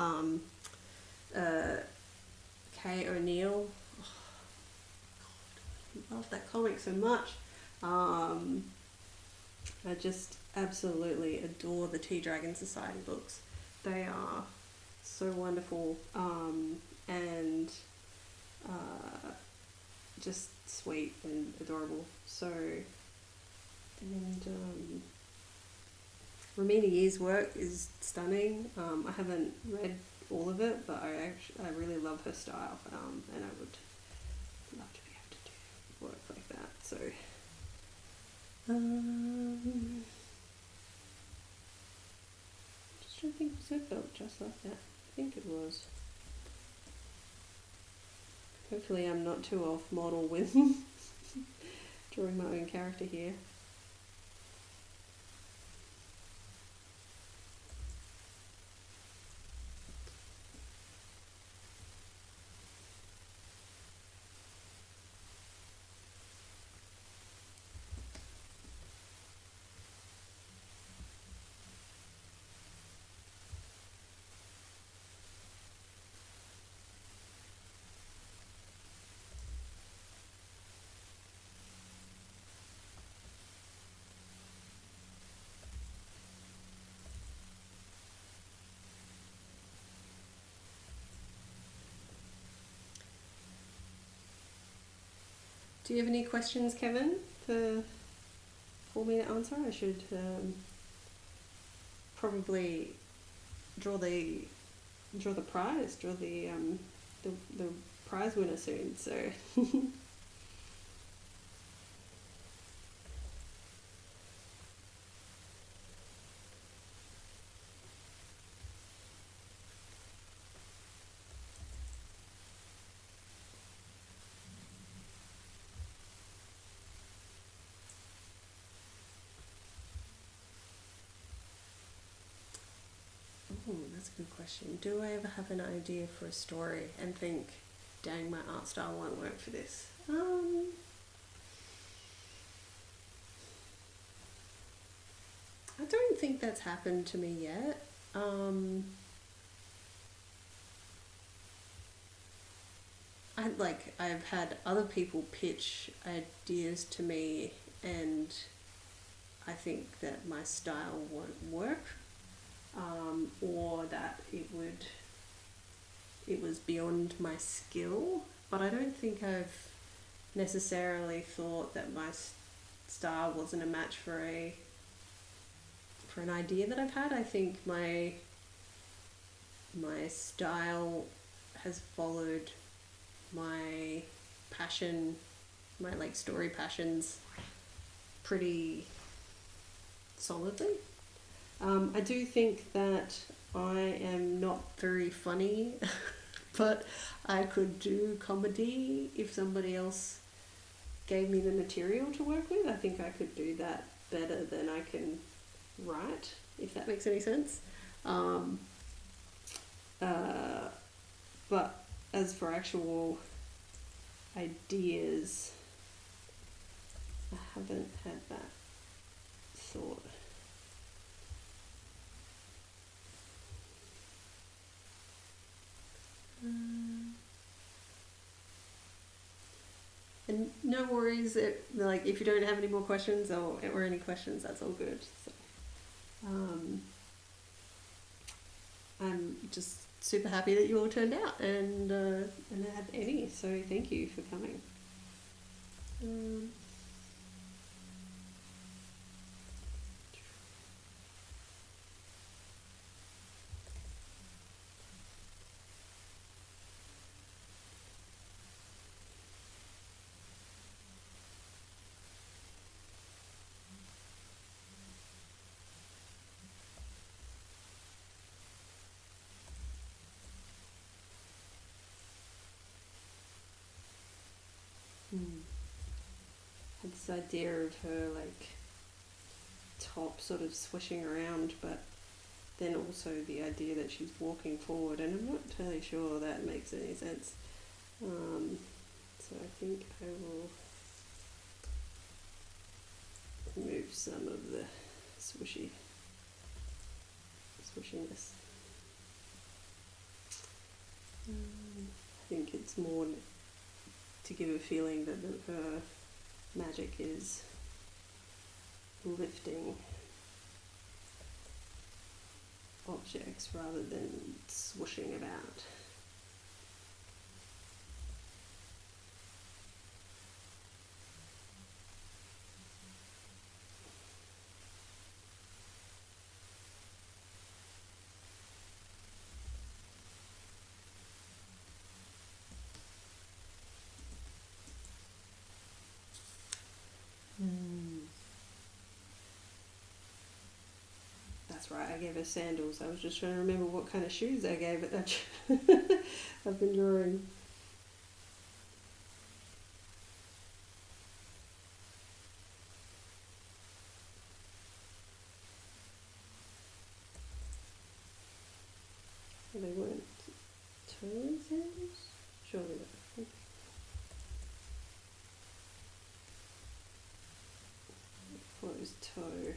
Kay O'Neill. Oh, God, I love that comic so much. I just absolutely adore the Tea Dragon Society books. They are so wonderful, and just sweet and adorable. So, and Ramina Yee's work is stunning. I haven't read all of it, but I really love her style, and I would love to be able to do work like that. So, just trying to think, was it built just like that? I think it was. Hopefully I'm not too off model with drawing my own character here. Do you have any questions, Kevin, for me to answer? I should probably draw the prize, draw the prize winner soon, so. Oh, that's a good question. Do I ever have an idea for a story and think, dang, my art style won't work for this? I don't think that's happened to me yet. I've had other people pitch ideas to me, and I think that my style won't work, or that it was beyond my skill. But I don't think I've necessarily thought that my style wasn't a match for an idea that I've had. I think my style has followed my passion, my like story passions, pretty solidly. I do think that I am not very funny, but I could do comedy if somebody else gave me the material to work with. I think I could do that better than I can write, if that makes any sense. But as for actual ideas, I haven't had that thought. And no worries, like if you don't have any more questions or any questions, that's all good. So, I'm just super happy that you all turned out and had any. So thank you for coming. Had this idea of her like top sort of swishing around, but then also the idea that she's walking forward, and I'm not entirely sure that makes any sense. So I think I will remove some of the swishiness. I think it's more to give a feeling that her magic is lifting objects rather than swooshing about. That's right, I gave her sandals. I was just trying to remember what kind of shoes I gave her. I've been drawing. They weren't toe sandals? Surely not. Closed toe.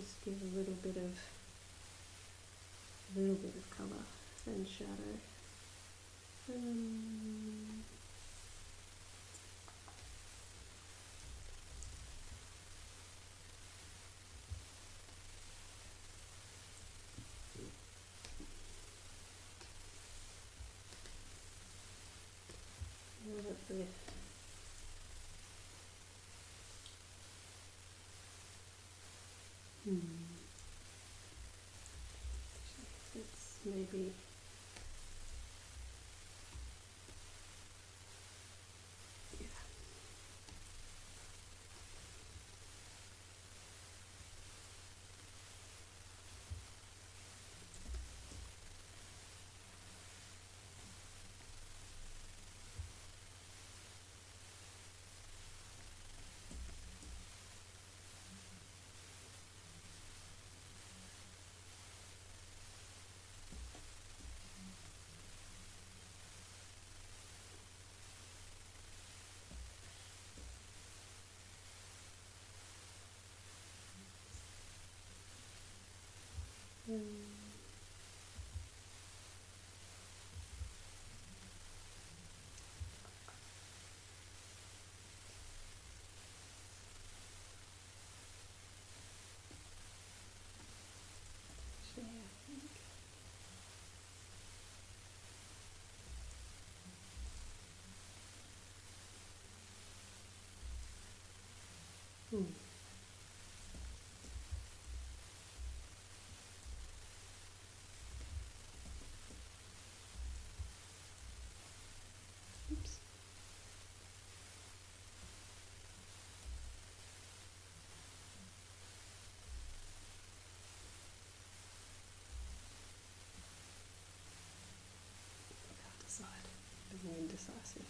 just give a little bit of colour and shadow. It's maybe oops. I can't decide. Being indecisive.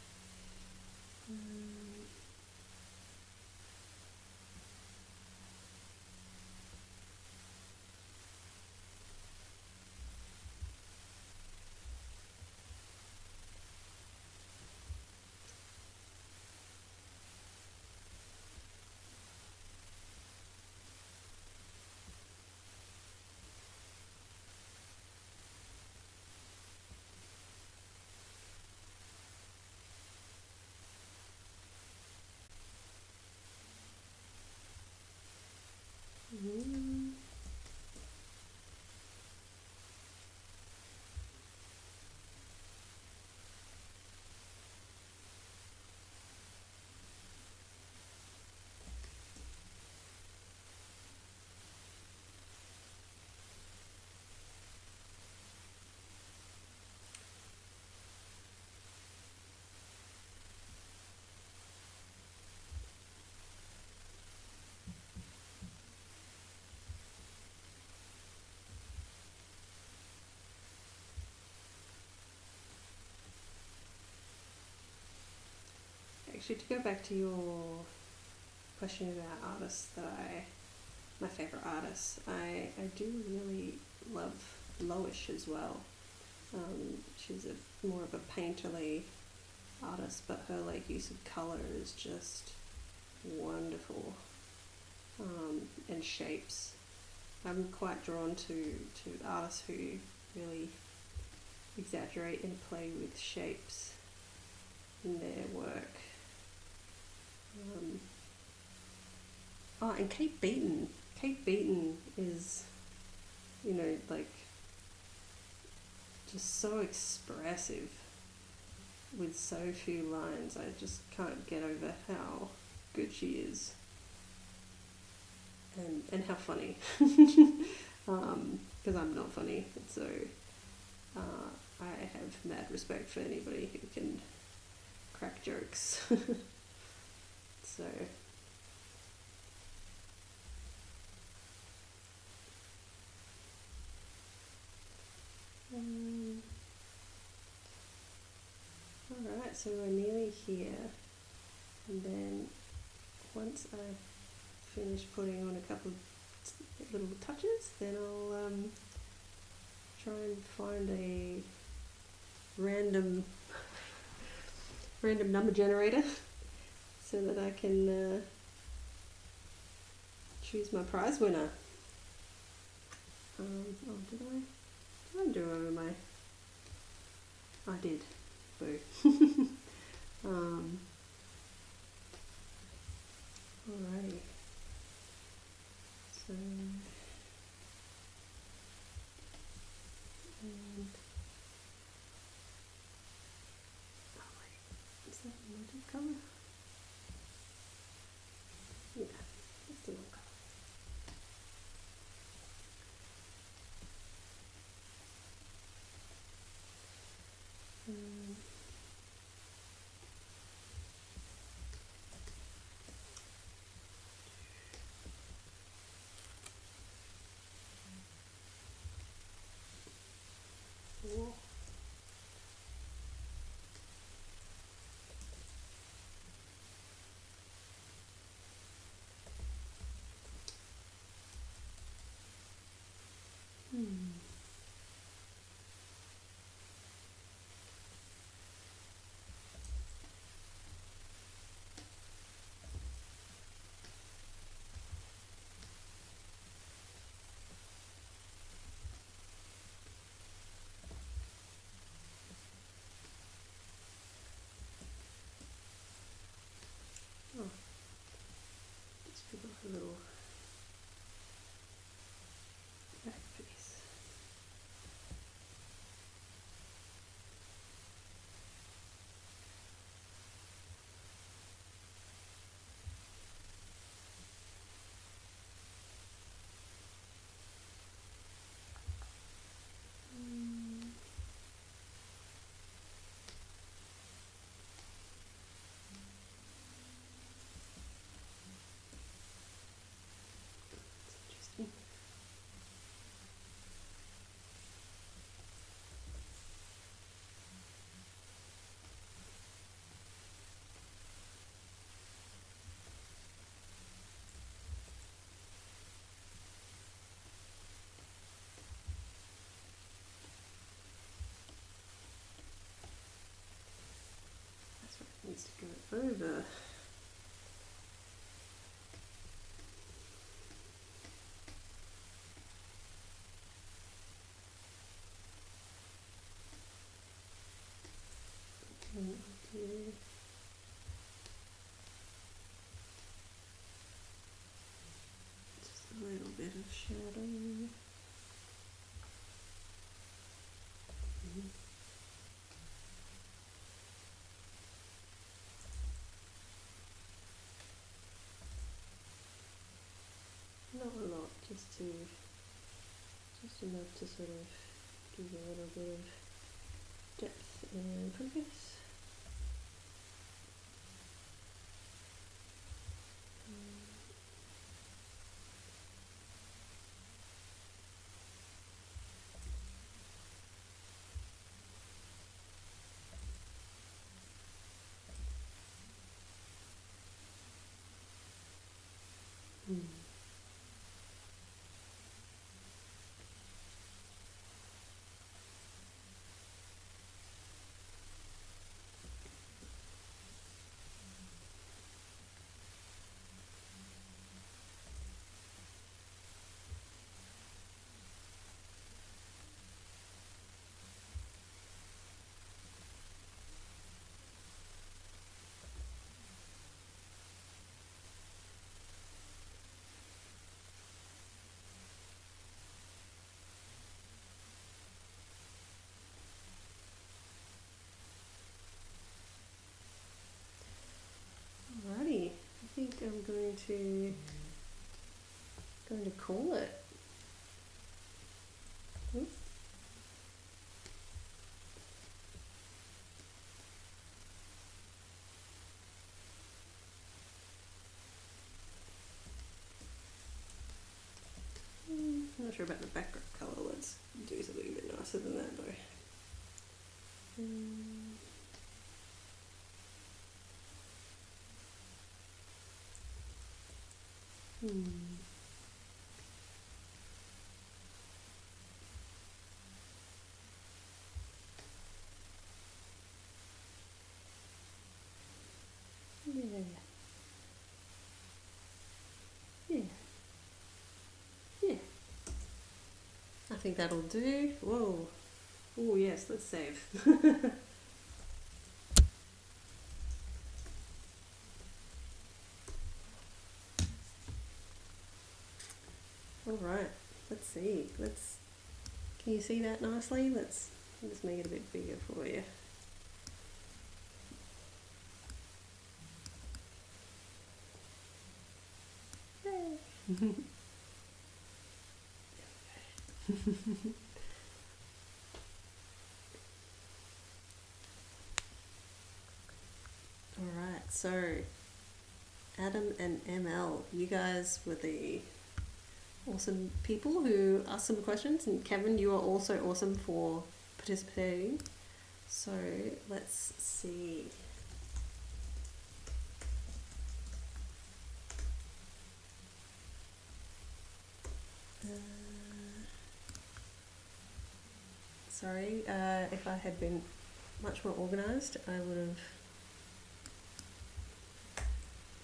Actually, to go back to your question about artists my favourite artists, I do really love Loish as well. She's more of a painterly artist, but her use of colour is just wonderful, and shapes. I'm quite drawn to artists who really exaggerate and play with shapes in their work. And Kate Beaton. Kate Beaton is, just so expressive with so few lines. I just can't get over how good she is. And how funny. Because I'm not funny. So I have mad respect for anybody who can crack jokes. So alright, so we're nearly here, and then once I've finished putting on a couple of little touches, then I'll try and find a random number generator so that I can choose my prize winner. Oh, did I do over my? I did. Boo. Alrighty. So, and oh wait, is that a magic colour? Yeah, that's the wrong colour. Whoa. Oh, just pick off a little back piece. Interesting. That's what needs to go over. And do just a little bit of shadow. Not a lot, just enough to sort of give a little bit of depth and focus. Alrighty, I think I'm going to call it. Oops. I'm not sure about the background colour. Let's do something a bit nicer than that though. Yeah. Yeah. Yeah. think that'll do. Whoa. Oh yes, let's save. All right, let's see. Can you see that nicely? Let's make it a bit bigger for you. Yay. All right, so Adam and ML, you guys were the awesome people who asked some questions, and Kevin, you are also awesome for participating. So let's see. Sorry, if I had been much more organised, I would have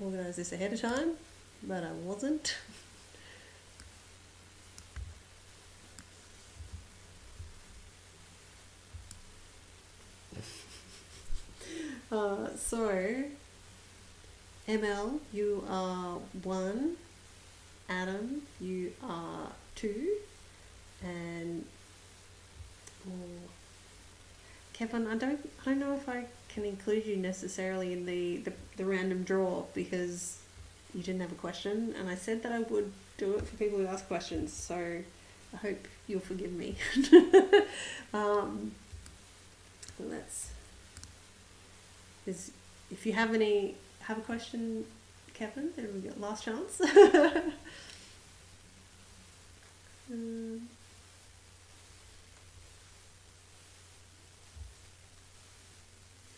organised this ahead of time, but I wasn't. So, ML, you are 1, Adam, you are 2, and Kevin, I don't know if I can include you necessarily in the random draw because you didn't have a question, and I said that I would do it for people who ask questions, so I hope you'll forgive me. If you have a question, Kevin, then we've got last chance.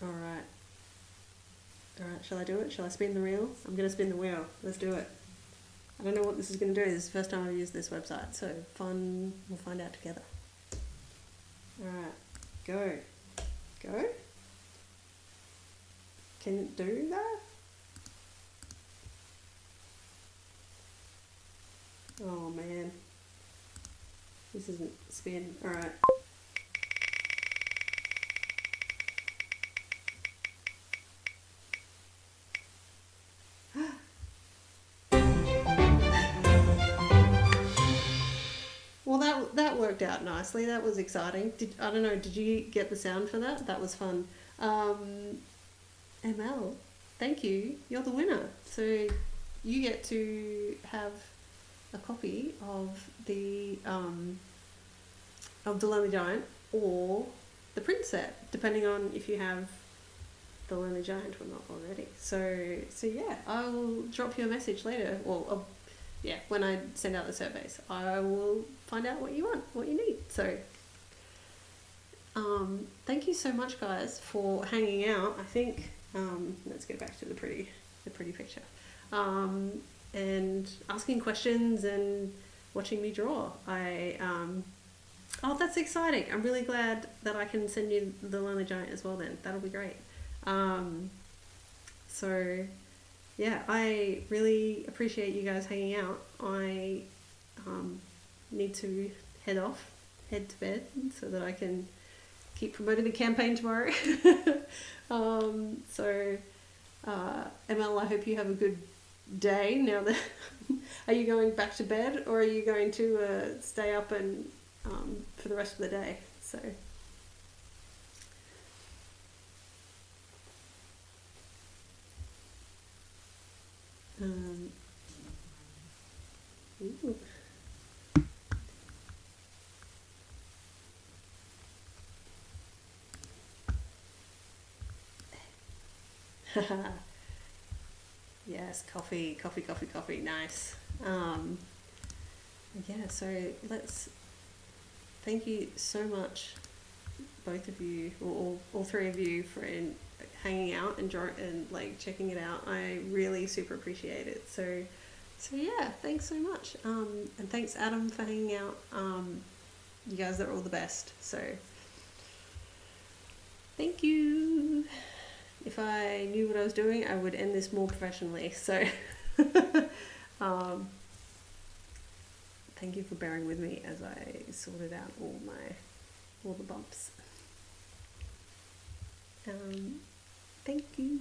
Alright, shall I do it? Shall I spin the wheel? I'm going to spin the wheel. Let's do it. I don't know what this is going to do. This is the first time I've used this website, so fun. We'll find out together. Alright, go. Go? Can it do that? Oh man. This isn't spin. Alright. Well, that worked out nicely. That was exciting. I don't know, did you get the sound for that? That was fun. ML, thank you. You're the winner. So you get to have a copy of the Lonely Giant or the print set, depending on if you have the Lonely Giant or not already. So yeah, I'll drop you a message later, or when I send out the surveys, I will find out what you want, what you need. So thank you so much, guys, for hanging out. I think let's get back to the pretty picture, and asking questions and watching me draw. Oh, that's exciting. I'm really glad that I can send you the Lonely Giant as well then. That'll be great. So yeah, I really appreciate you guys hanging out. I need to head to bed so that I can keep promoting the campaign tomorrow. ML, I hope you have a good day now that are you going back to bed, or are you going to stay up and for the rest of the day? So ooh. Yes, coffee, nice. Yeah, so thank you so much, both of you, or all three of you, for hanging out and like checking it out. I really super appreciate it. So yeah, thanks so much. And thanks, Adam, for hanging out. You guys are all the best. So thank you. If I knew what I was doing, I would end this more professionally. So thank you for bearing with me as I sorted out all the bumps. Thank you.